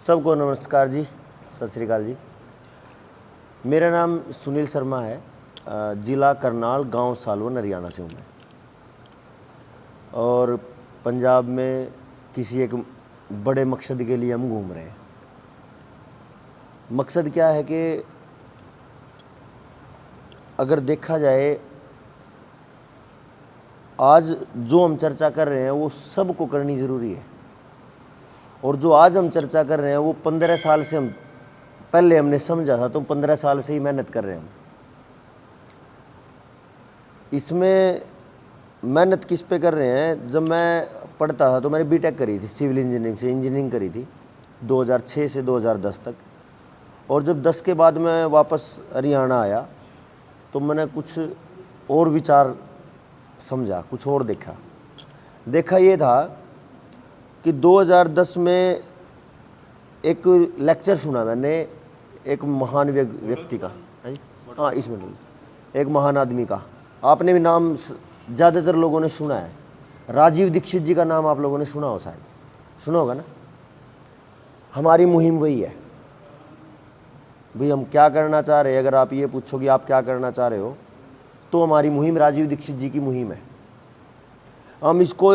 सबको नमस्कार जी, सत श्री अकाल जी। मेरा नाम सुनील शर्मा है। ज़िला करनाल, गांव सालवन, हरियाणा से हूँ मैं। और पंजाब में किसी एक बड़े मकसद के लिए हम घूम रहे हैं। मकसद क्या है कि अगर देखा जाए, आज जो हम चर्चा कर रहे हैं वो सबको करनी ज़रूरी है। और जो आज हम चर्चा कर रहे हैं वो 15 साल से हम पहले हमने समझा था, तो 15 साल से ही मेहनत कर रहे हैं हम। इसमें मेहनत किस पे कर रहे हैं? जब मैं पढ़ता था तो मैंने बीटेक करी थी, सिविल इंजीनियरिंग से इंजीनियरिंग करी थी 2006 से 2010 तक। और जब 10 के बाद मैं वापस हरियाणा आया तो मैंने कुछ और विचार समझा, कुछ और देखा ये था कि 2010 में एक लेक्चर सुना मैंने एक महान व्यक्ति का, हाँ इसमें एक महान आदमी का। आपने भी नाम ज़्यादातर लोगों ने सुना है, राजीव दीक्षित जी का नाम आप लोगों ने सुना हो, शायद सुना होगा ना। हमारी मुहिम वही है भाई, हम क्या करना चाह रहे हैं। अगर आप ये पूछो कि आप क्या करना चाह रहे हो, तो हमारी मुहिम राजीव दीक्षित जी की मुहिम है। हम इसको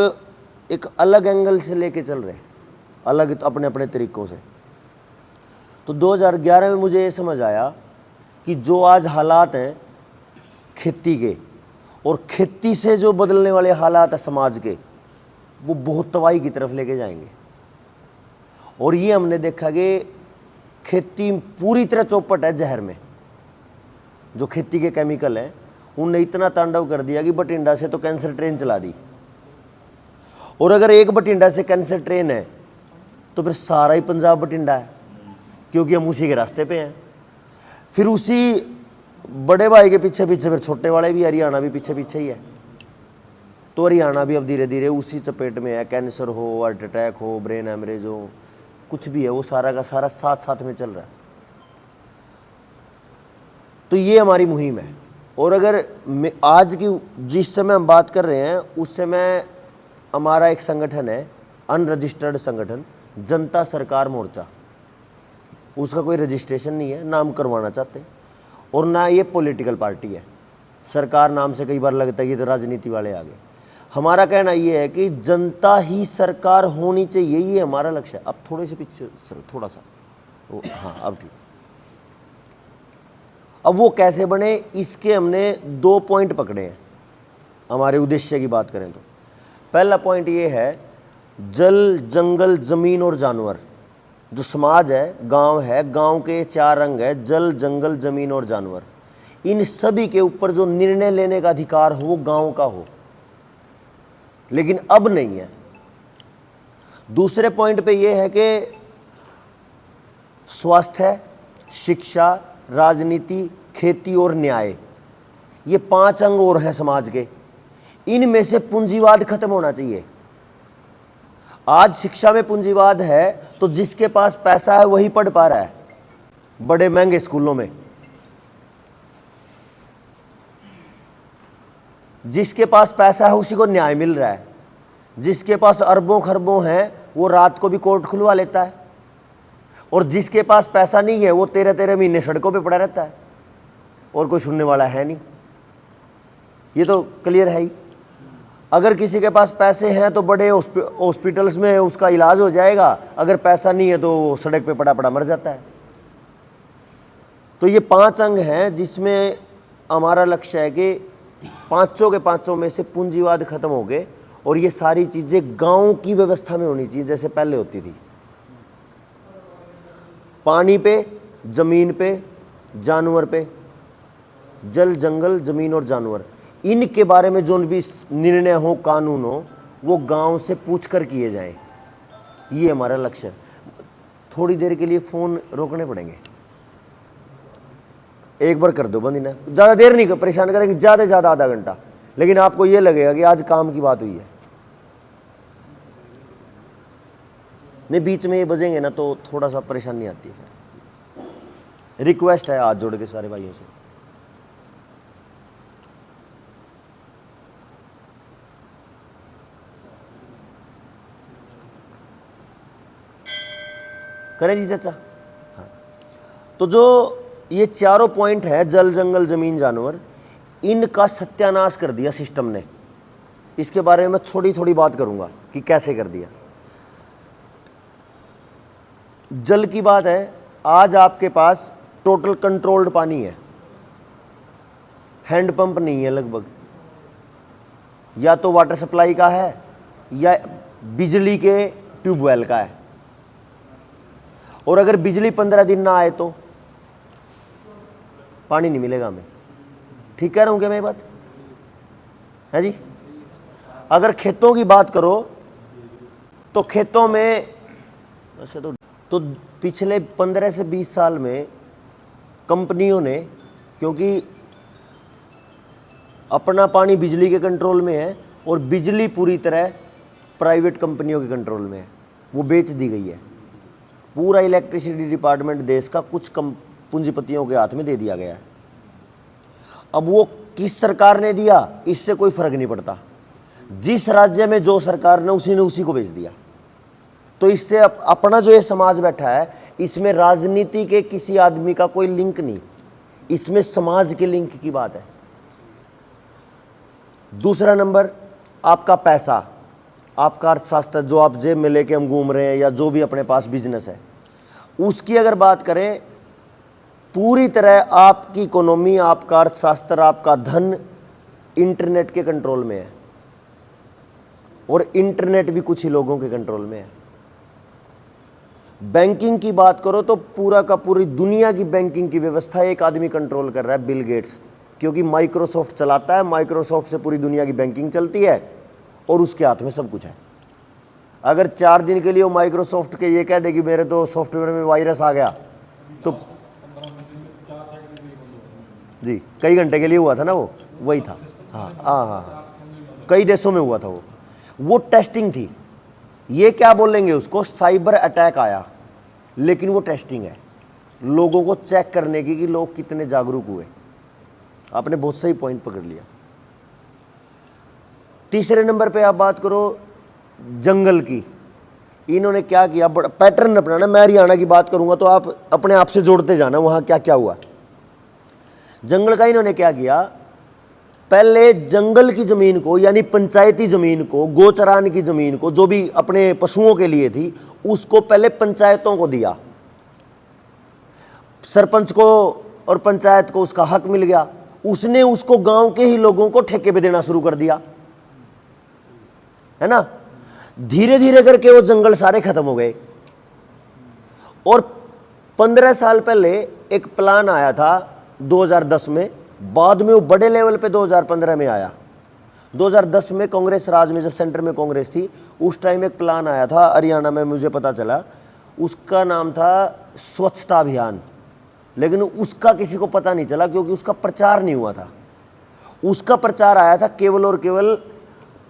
एक अलग एंगल से लेके चल रहे हैं, अलग अपने अपने तरीक़ों से। तो 2011 में मुझे ये समझ आया कि जो आज हालात हैं खेती के, और खेती से जो बदलने वाले हालात हैं समाज के, वो बहुत तबाही की तरफ लेके जाएंगे। और ये हमने देखा कि खेती पूरी तरह चौपट है जहर में। जो खेती के केमिकल हैं उनने इतना तांडव कर दिया कि बठिंडा से तो कैंसर ट्रेन चला दी। और अगर एक बठिंडा से कैंसर ट्रेन है तो फिर सारा ही पंजाब बठिंडा है, क्योंकि हम उसी के रास्ते पे हैं। फिर उसी बड़े भाई के पीछे पीछे फिर छोटे वाले भी, हरियाणा भी पीछे पीछे ही है। तो हरियाणा भी अब धीरे धीरे उसी चपेट में है। कैंसर हो, हार्ट अटैक हो, ब्रेन हेमरेज हो, कुछ भी है, वो सारा का सारा साथ साथ में चल रहा है। तो ये हमारी मुहिम है। और अगर आज की जिस समय हम बात कर रहे हैं उस समय हमारा एक संगठन है, अनरजिस्टर्ड संगठन, जनता सरकार मोर्चा। उसका कोई रजिस्ट्रेशन नहीं है, नाम करवाना चाहते हैं। और ना ये पॉलिटिकल पार्टी है। सरकार नाम से कई बार लगता है ये तो राजनीति वाले आ गए। हमारा कहना ये है कि जनता ही सरकार होनी चाहिए, ये हमारा लक्ष्य है। अब थोड़े से पीछे सर, थोड़ा सा हाँ अब ठीक। अब वो कैसे बने, इसके हमने 2 पॉइंट पकड़े हैं। हमारे उद्देश्य की बात करें तो पहला पॉइंट ये है, जल, जंगल, जमीन और जानवर। जो समाज है, गांव है, गांव के 4 अंग है, जल, जंगल, जमीन और जानवर। इन सभी के ऊपर जो निर्णय लेने का अधिकार हो वो गांव का हो, लेकिन अब नहीं है। दूसरे पॉइंट पे ये है कि स्वास्थ्य, शिक्षा, राजनीति, खेती और न्याय, ये 5 अंग और हैं समाज के। इनमें से पूंजीवाद खत्म होना चाहिए। आज शिक्षा में पूंजीवाद है तो जिसके पास पैसा है वही पढ़ पा रहा है बड़े महंगे स्कूलों में। जिसके पास पैसा है उसी को न्याय मिल रहा है। जिसके पास अरबों खरबों हैं वो रात को भी कोर्ट खुलवा लेता है। और जिसके पास पैसा नहीं है वो 13-13 महीने सड़कों पे पड़ा रहता है और कोई सुनने वाला है नहीं। ये तो क्लियर है ही। अगर किसी के पास पैसे हैं तो बड़े हॉस्पिटल्स में उसका इलाज हो जाएगा, अगर पैसा नहीं है तो वो सड़क पे पड़ा पड़ा मर जाता है। तो ये 5 अंग हैं जिसमें हमारा लक्ष्य है कि पांचों के पांचों में से पूंजीवाद खत्म हो गए और ये सारी चीज़ें गांव की व्यवस्था में होनी चाहिए जैसे पहले होती थी। पानी पे, जमीन पे, जानवर पे, जल, जंगल, जमीन और जानवर, इनके बारे में जो भी निर्णय हो, कानून हो, वो गांव से पूछकर किए जाएं। ये हमारा लक्ष्य है। थोड़ी देर के लिए फ़ोन रोकने पड़ेंगे, एक बार कर दो बंद, ना ज़्यादा देर नहीं परेशान करेंगे, ज़्यादा से ज़्यादा आधा घंटा, लेकिन आपको ये लगेगा कि आज काम की बात हुई है। नहीं, बीच में ये बजेंगे ना तो थोड़ा सा परेशानी आती है। फिर रिक्वेस्ट है हाथ जोड़ के सारे भाइयों से। करें जी चाचा। हाँ, तो जो ये चारों पॉइंट है, जल, जंगल, जमीन, जानवर, इनका सत्यानाश कर दिया सिस्टम ने। इसके बारे में थोड़ी थोड़ी बात करूंगा कि कैसे कर दिया। जल की बात है, आज आपके पास टोटल कंट्रोल्ड पानी है, हैंडपंप नहीं है लगभग, या तो वाटर सप्लाई का है या बिजली के ट्यूबवेल का है। और अगर बिजली 15 दिन ना आए तो पानी नहीं मिलेगा हमें। ठीक कह रहा हूं क्या मैं ये बात है जी? अगर खेतों की बात करो तो खेतों में वैसे तो पिछले 15 से 20 साल में कंपनियों ने, क्योंकि अपना पानी बिजली के कंट्रोल में है और बिजली पूरी तरह प्राइवेट कंपनियों के कंट्रोल में है, वो बेच दी गई है। पूरा इलेक्ट्रिसिटी डिपार्टमेंट देश का कुछ पूंजीपतियों के हाथ में दे दिया गया है। अब वो किस सरकार ने दिया, इससे कोई फर्क नहीं पड़ता। जिस राज्य में जो सरकार ने उसी को बेच दिया। तो इससे अपना जो ये समाज बैठा है, इसमें राजनीति के किसी आदमी का कोई लिंक नहीं, इसमें समाज के लिंक की बात है। दूसरा नंबर, आपका पैसा, आपका अर्थशास्त्र, जो आप जेब में लेके हम घूम रहे हैं या जो भी अपने पास बिजनेस है, उसकी अगर बात करें, पूरी तरह आपकी इकोनॉमी, आपका अर्थशास्त्र, आपका धन इंटरनेट के कंट्रोल में है। और इंटरनेट भी कुछ ही लोगों के कंट्रोल में है। बैंकिंग की बात करो तो पूरा का पूरी दुनिया की बैंकिंग की व्यवस्था एक आदमी कंट्रोल कर रहा है, बिल गेट्स, क्योंकि माइक्रोसॉफ्ट चलाता है। माइक्रोसॉफ्ट से पूरी दुनिया की बैंकिंग चलती है और उसके हाथ में सब कुछ है। अगर 4 दिन के लिए वो माइक्रोसॉफ्ट के ये कह दे कि मेरे तो सॉफ्टवेयर में वायरस आ गया, तो जी कई घंटे के लिए हुआ था ना, वो वही था। हाँ हाँ हाँ, कई देशों में हुआ था वो टेस्टिंग थी। ये क्या बोलेंगे उसको, साइबर अटैक आया, लेकिन वो टेस्टिंग है, लोगों को चेक करने की कि लोग कितने जागरूक हुए। आपने बहुत सही पॉइंट पकड़ लिया। तीसरे नंबर पे आप बात करो जंगल की। इन्होंने क्या किया, बड़ा पैटर्न अपनाना। मैं हरियाणा की बात करूंगा तो आप अपने आप से जोड़ते जाना वहां क्या क्या हुआ। जंगल का इन्होंने क्या किया, पहले जंगल की जमीन को, यानी पंचायती जमीन को, गोचरान की जमीन को, जो भी अपने पशुओं के लिए थी, उसको पहले पंचायतों को दिया। सरपंच को और पंचायत को उसका हक मिल गया। उसने उसको गांव के ही लोगों को ठेके पे देना शुरू कर दिया, है ना। धीरे धीरे करके वो जंगल सारे खत्म हो गए। और 15 साल पहले एक प्लान आया था 2010 में, बाद में वो बड़े लेवल पे 2015 में आया। 2010 में कांग्रेस राज में, जब सेंटर में कांग्रेस थी, उस टाइम एक प्लान आया था हरियाणा में, मुझे पता चला, उसका नाम था स्वच्छता अभियान। लेकिन उसका किसी को पता नहीं चला क्योंकि उसका प्रचार नहीं हुआ था। उसका प्रचार आया था केवल और केवल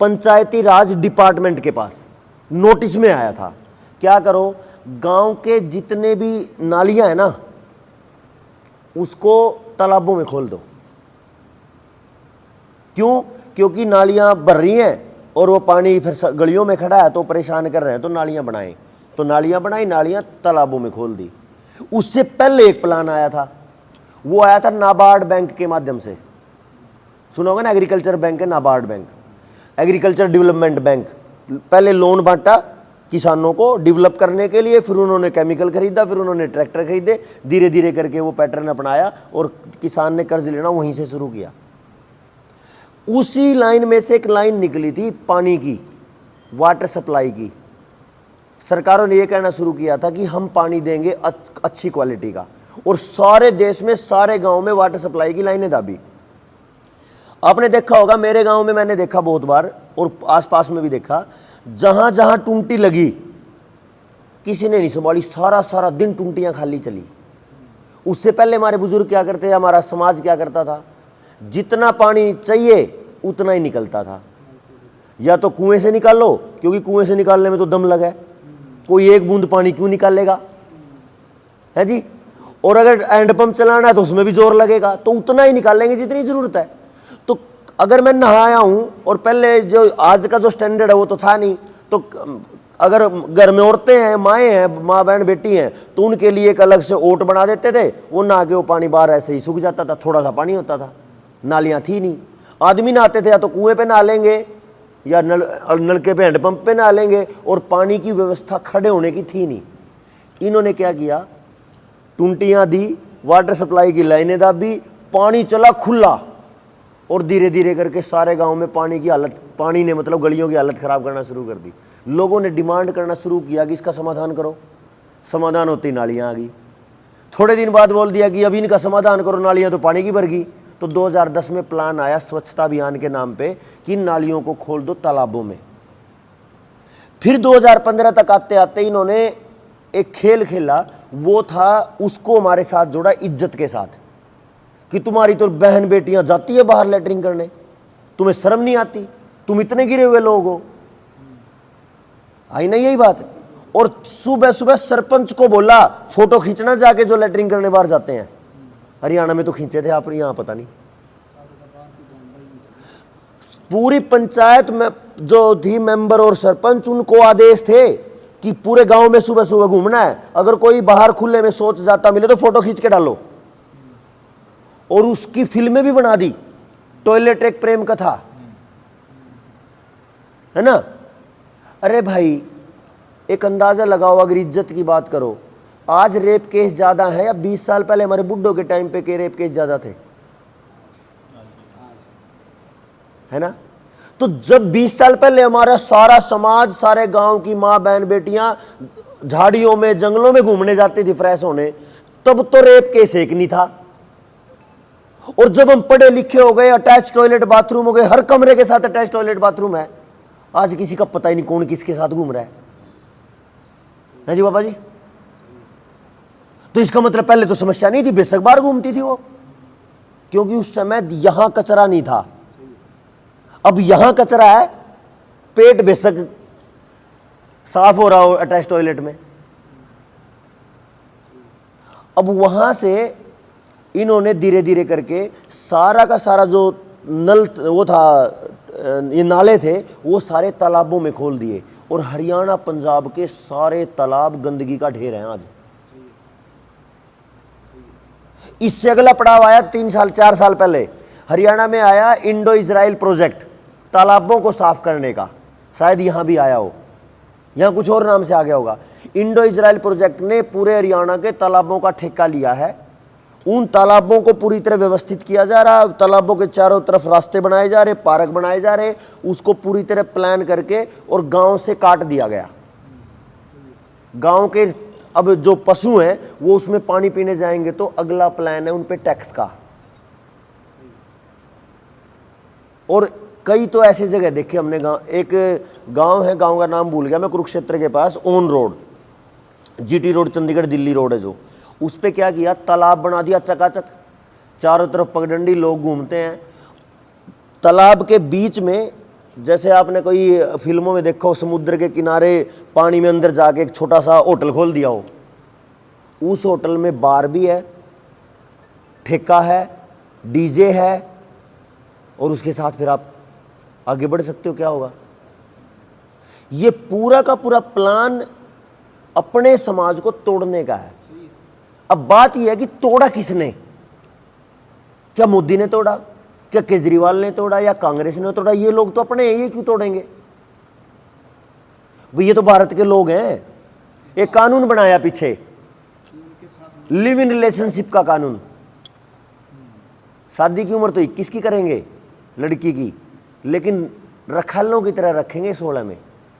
पंचायती राज डिपार्टमेंट के पास, नोटिस में आया था, क्या करो, गांव के जितने भी नालियां हैं ना, उसको तालाबों में खोल दो। क्यों? क्योंकि नालियां भर रही हैं और वो पानी फिर गलियों में खड़ा है तो परेशान कर रहे हैं, तो नालियां बनाएं। तो नालियां बनाई, नालियां तालाबों में खोल दी। उससे पहले एक प्लान आया था, वो आया था नाबार्ड बैंक के माध्यम से। सुना होगा ना, एग्रीकल्चर बैंक है NABARD bank, agriculture development bank. पहले लोन बांटा किसानों को डेवलप करने के लिए, फिर उन्होंने केमिकल खरीदा, फिर उन्होंने ट्रैक्टर खरीदे, धीरे धीरे करके वो पैटर्न अपनाया और किसान ने कर्ज लेना वहीं से शुरू किया। उसी लाइन में से एक लाइन निकली थी पानी की, वाटर सप्लाई की। सरकारों ने यह कहना शुरू किया था कि हम पानी देंगे अच्छी क्वालिटी का, और सारे देश में, सारे गांव में वाटर सप्लाई की लाइनें दाबी। आपने देखा होगा, मेरे गांव में मैंने देखा बहुत बार, और आसपास में भी देखा, जहां जहां टूंटी लगी किसी ने नहीं संभाली, सारा सारा दिन टूंटियां खाली चली। उससे पहले हमारे बुजुर्ग क्या करते थे, हमारा समाज क्या करता था, जितना पानी चाहिए उतना ही निकलता था। या तो कुएं से निकालो, क्योंकि कुएं से निकालने में तो दम लगा है, कोई एक बूंद पानी क्यों निकालेगा, है जी। और अगर हैंडपंप चलाना है तो उसमें भी जोर लगेगा, तो उतना ही निकालेंगे जितनी जरूरत है। तो अगर मैं नहाया हूं, और पहले जो आज का जो स्टैंडर्ड है वो तो था नहीं, तो अगर घर में औरतें हैं, माएँ हैं, माँ बहन बेटी हैं, तो उनके लिए एक अलग से ओट बना देते थे, वो नहा के वो पानी बाहर ऐसे ही सूख जाता था, थोड़ा सा पानी होता था, नालियाँ थी नहीं। आदमी नहाते थे या तो कुएं पे नहा लेंगे या नलके पे हैंडपंप पे नहा लेंगे, और पानी की व्यवस्था खड़े होने की थी नहीं। इन्होंने क्या किया, टुंटियाँ दी, वाटर सप्लाई की लाइनें दाबी, पानी चला खुला, और धीरे धीरे करके सारे गांव में पानी ने मतलब गलियों की हालत खराब करना शुरू कर दी। लोगों ने डिमांड करना शुरू किया कि इसका समाधान करो। समाधान होती नालियाँ आ गई। थोड़े दिन बाद बोल दिया कि अभी इनका समाधान करो, नालियाँ तो पानी की भर गई। तो 2010 में प्लान आया स्वच्छता अभियान के नाम पे कि नालियों को खोल दो तालाबों में। फिर 2015 तक आते आते इन्होंने एक खेल खेला, वो था उसको हमारे साथ जोड़ा इज्जत के साथ, कि तुम्हारी तो बहन बेटियां जाती है बाहर लेटरिंग करने, तुम्हें शर्म नहीं आती, तुम इतने गिरे हुए लोग हो। आई ना यही बात। और सुबह सुबह सरपंच को बोला फोटो खींचना जाके जो लेटरिंग करने बाहर जाते हैं। हरियाणा में तो खींचे थे आप, यहां पता नहीं। पूरी पंचायत में जो थी मेंबर और सरपंच, उनको आदेश थे कि पूरे गांव में सुबह सुबह घूमना है, अगर कोई बाहर खुले में शौच जाता मिले तो फोटो खींच के डालो। और उसकी फिल्में भी बना दी, टॉयलेट एक प्रेम कथा, है ना। अरे भाई एक अंदाजा लगाओ, अगर इज्जत की बात करो, आज रेप केस ज्यादा है या 20 साल पहले हमारे बुड्ढों के टाइम पे के रेप केस ज्यादा थे, है ना। तो जब 20 साल पहले हमारा सारा समाज, सारे गांव की माँ बहन बेटियां झाड़ियों में जंगलों में घूमने जाती थी फ्रेश होने, तब तो रेप केस एक नहीं था। और जब हम पढ़े लिखे हो गए, अटैच टॉयलेट बाथरूम हो गए, हर कमरे के साथ अटैच टॉयलेट बाथरूम है, आज किसी का पता ही नहीं कौन किसके साथ घूम रहा है जी बाबा जी। तो इसका मतलब पहले तो समस्या नहीं थी, बेशक बाहर घूमती थी वो, क्योंकि उस समय यहां कचरा नहीं था। अब यहां कचरा है, पेट बेशक साफ हो रहा हो अटैच टॉयलेट में। अब वहां से इन्होंने धीरे धीरे करके सारा का सारा जो नल वो था, ये नाले थे, वो सारे तालाबों में खोल दिए, और हरियाणा पंजाब के सारे तालाब गंदगी का ढेर है आज। इससे अगला पड़ाव आया 3 साल 4 साल पहले, हरियाणा में आया इंडो इजराइल प्रोजेक्ट तालाबों को साफ करने का। शायद यहां भी आया हो, यहां कुछ और नाम से आ गया होगा। इंडो इजराइल प्रोजेक्ट ने पूरे हरियाणा के तालाबों का ठेका लिया है। उन तालाबों को पूरी तरह व्यवस्थित किया जा रहा है, तालाबों के चारों तरफ रास्ते बनाए जा रहे, पार्क बनाए जा रहे, उसको पूरी तरह प्लान करके और गांव से काट दिया गया। गांव के अब जो पशु हैं वो उसमें पानी पीने जाएंगे, तो अगला प्लान है उन पे टैक्स का। और कई तो ऐसी जगह देखे हमने, एक गांव है, गांव का नाम भूल गया मैं, कुरुक्षेत्र के pass on road, GT road, Chandigarh Delhi road है जो, उस पे क्या किया, तालाब बना दिया चकाचक, चारों तरफ पगडंडी, लोग घूमते हैं। तालाब के बीच में, जैसे आपने कोई फिल्मों में देखा हो, समुद्र के किनारे पानी में अंदर जाके एक छोटा सा होटल खोल दिया हो, उस होटल में बार भी है, ठेका है, डीजे है, और उसके साथ फिर आप आगे बढ़ सकते हो। क्या होगा, ये पूरा का पूरा प्लान अपने समाज को तोड़ने का है। अब बात यह है कि तोड़ा किसने, क्या मोदी ने तोड़ा, क्या केजरीवाल ने तोड़ा, या कांग्रेस ने तोड़ा? ये लोग तो अपने हैं, ये क्यों तोड़ेंगे भाई, ये तो भारत के लोग हैं। एक कानून बनाया पीछे, लिव इन रिलेशनशिप का कानून, शादी की उम्र तो 21 की करेंगे लड़की की, लेकिन रखालों की तरह रखेंगे 16 में,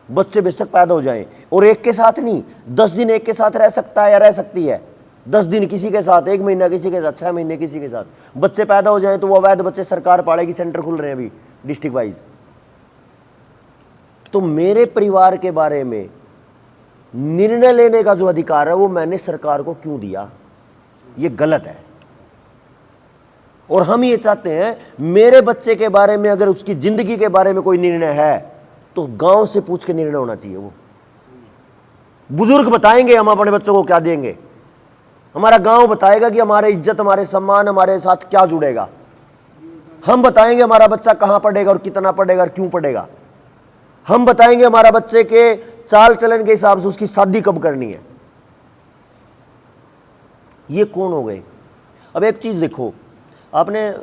बच्चे बेशक पैदा हो जाएं, और एक के साथ नहीं, 10 दिन एक के साथ रह सकता है या रह सकती है, 10 दिन किसी के साथ, 1 महीना किसी के साथ, 6 महीने किसी के साथ। बच्चे पैदा हो जाएं तो वो अवैध बच्चे सरकार पालेगी, सेंटर खुल रहे हैं अभी डिस्ट्रिक्ट वाइज। तो मेरे परिवार के बारे में निर्णय लेने का जो अधिकार है वो मैंने सरकार को क्यों दिया? ये गलत है। और हम ये चाहते हैं मेरे बच्चे के बारे में, अगर उसकी जिंदगी के बारे में कोई निर्णय है तो गांव से पूछ के निर्णय होना चाहिए। वो बुजुर्ग बताएंगे हम अपने बच्चों को क्या देंगे, हमारा गांव बताएगा कि हमारे इज्जत, हमारे सम्मान, हमारे साथ क्या जुड़ेगा। हम बताएंगे हमारा बच्चा कहां पढ़ेगा और कितना पढ़ेगा और क्यों पढ़ेगा। हम बताएंगे हमारा बच्चे के चाल चलन के हिसाब से उसकी शादी कब करनी है। ये कौन हो गए। अब एक चीज देखो, आपने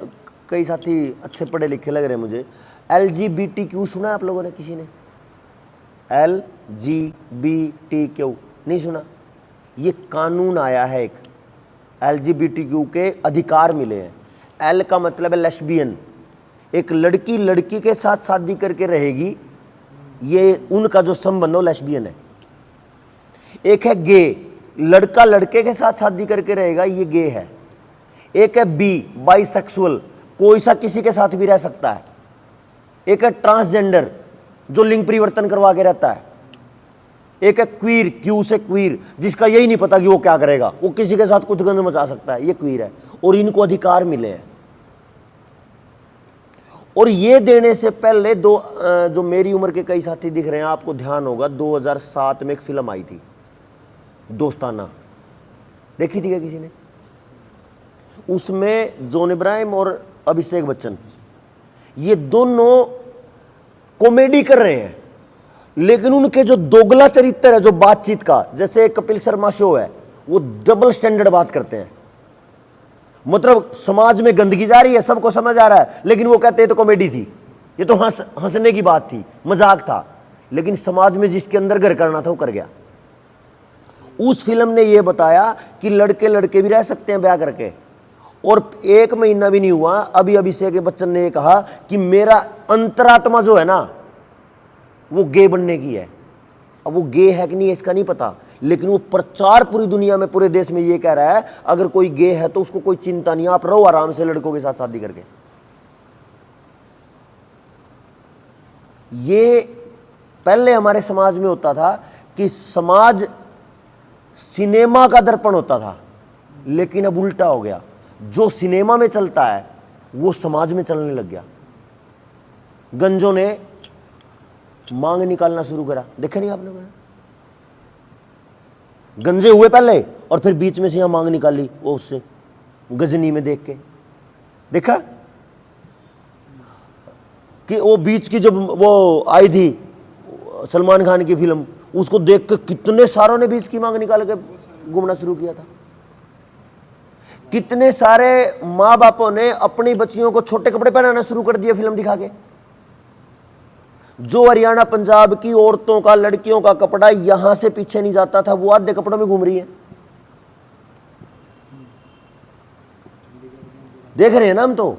कई साथी अच्छे पढ़े लिखे लग रहे हैं मुझे, LGBTQ सुना है आप लोगों ने, किसी ने LGBTQ नहीं सुना। ये कानून आया है एक, LGBTQ के अधिकार मिले हैं। L का मतलब है लेस्बियन, एक लड़की लड़की के साथ शादी करके रहेगी, ये उनका जो संबंध हो लेस्बियन है। एक है गे, लड़का लड़के के साथ शादी करके रहेगा, ये गे है। एक है बी, बाइसेक्सुअल, कोई सा किसी के साथ भी रह सकता है। एक है ट्रांसजेंडर, जो लिंग परिवर्तन करवा के रहता है। एक है क्वीर, क्यू से क्वीर, जिसका यही नहीं पता कि वो क्या करेगा, वो किसी के साथ कुछ गंद मचा सकता है, ये क्वीर है। और इनको अधिकार मिले हैं। और ये देने से पहले जो मेरी उम्र के कई साथी दिख रहे हैं, आपको ध्यान होगा 2007 में एक फिल्म आई थी दोस्ताना, देखी थी क्या किसी ने। उसमें जॉन इब्राहिम और अभिषेक बच्चन, ये दोनों कॉमेडी कर रहे हैं, लेकिन उनके जो दोगला चरित्र है, जो बातचीत का, जैसे कपिल शर्मा शो है, वो डबल स्टैंडर्ड बात करते हैं। मतलब समाज में गंदगी जा रही है, सबको समझ आ रहा है, लेकिन वो कहते हैं तो कॉमेडी थी, ये तो हंसने की बात थी, मजाक था, लेकिन समाज में जिसके अंदर घर करना था वो कर गया। उस फिल्म ने ये बताया कि लड़के लड़के भी रह सकते हैं ब्याह करके। और 1 महीना भी नहीं हुआ, अभी अभिषेक बच्चन ने ये कहा कि मेरा अंतरात्मा जो है ना, वो गे बनने की है। अब वो गे है कि नहीं इसका नहीं पता, लेकिन वो प्रचार पूरी दुनिया में, पूरे देश में ये कह रहा है, अगर कोई गे है तो उसको कोई चिंता नहीं, आप रहो आराम से लड़कों के साथ शादी करके। ये पहले हमारे समाज में होता था कि समाज सिनेमा का दर्पण होता था, लेकिन अब उल्टा हो गया। जो सिनेमा में चलता है वो समाज में चलने लग गया। गंजों ने मांग निकालना शुरू करा, देखा नहीं आपने। गंजे हुए पहले और फिर बीच में से यहां मांग निकाली, वो उससे गजनी में देख के देखा कि वो बीच की जब वो आई थी सलमान खान की फिल्म, उसको देख के कितने सारों ने बीच की मांग निकाल के घूमना शुरू किया था। कितने सारे माँ बापों ने अपनी बच्चियों को छोटे कपड़े पहनाना शुरू कर दिए फिल्म दिखा के। जो हरियाणा पंजाब की औरतों का, लड़कियों का कपड़ा यहां से पीछे नहीं जाता था, वो आधे कपड़ों में घूम रही है। देख रहे हैं ना हम तो।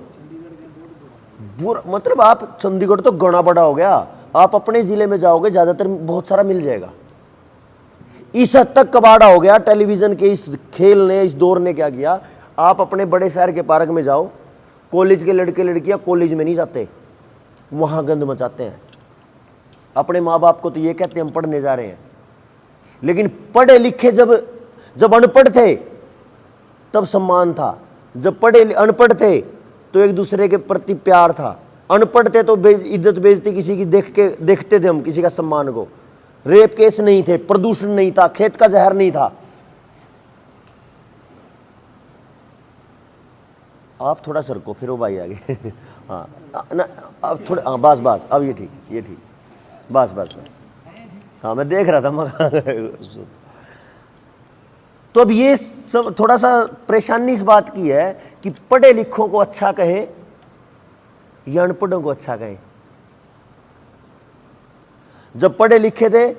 मतलब आप चंडीगढ़ तो गणा बड़ा हो गया, आप अपने जिले में जाओगे ज्यादातर बहुत सारा मिल जाएगा। इस हद तक कबाड़ा हो गया टेलीविजन के इस खेल ने, इस दौर ने क्या किया। आप अपने बड़े शहर के पार्क में जाओ, कॉलेज के लड़के लड़कियां कॉलेज में नहीं जाते, वहां गंद मचाते हैं। अपने माँ बाप को तो ये कहते हैं हम पढ़ने जा रहे हैं, लेकिन पढ़े लिखे जब अनपढ़ थे तब सम्मान था। जब अनपढ़ थे तो एक दूसरे के प्रति प्यार था। अनपढ़ थे तो इज्जत बेइज्जती किसी की देखते थे हम, किसी का सम्मान को। रेप केस नहीं थे, प्रदूषण नहीं था, खेत का जहर नहीं था। आप थोड़ा सरको, फिर वो भाई आगे हाँ ना, अब थोड़ा, हाँ बस अब ये ठीक बस हाँ मैं देख रहा था तो अब ये सब थोड़ा सा परेशानी इस बात की है कि पढ़े लिखों को अच्छा कहे या अनपढ़ों को अच्छा कहे। जब पढ़े लिखे थे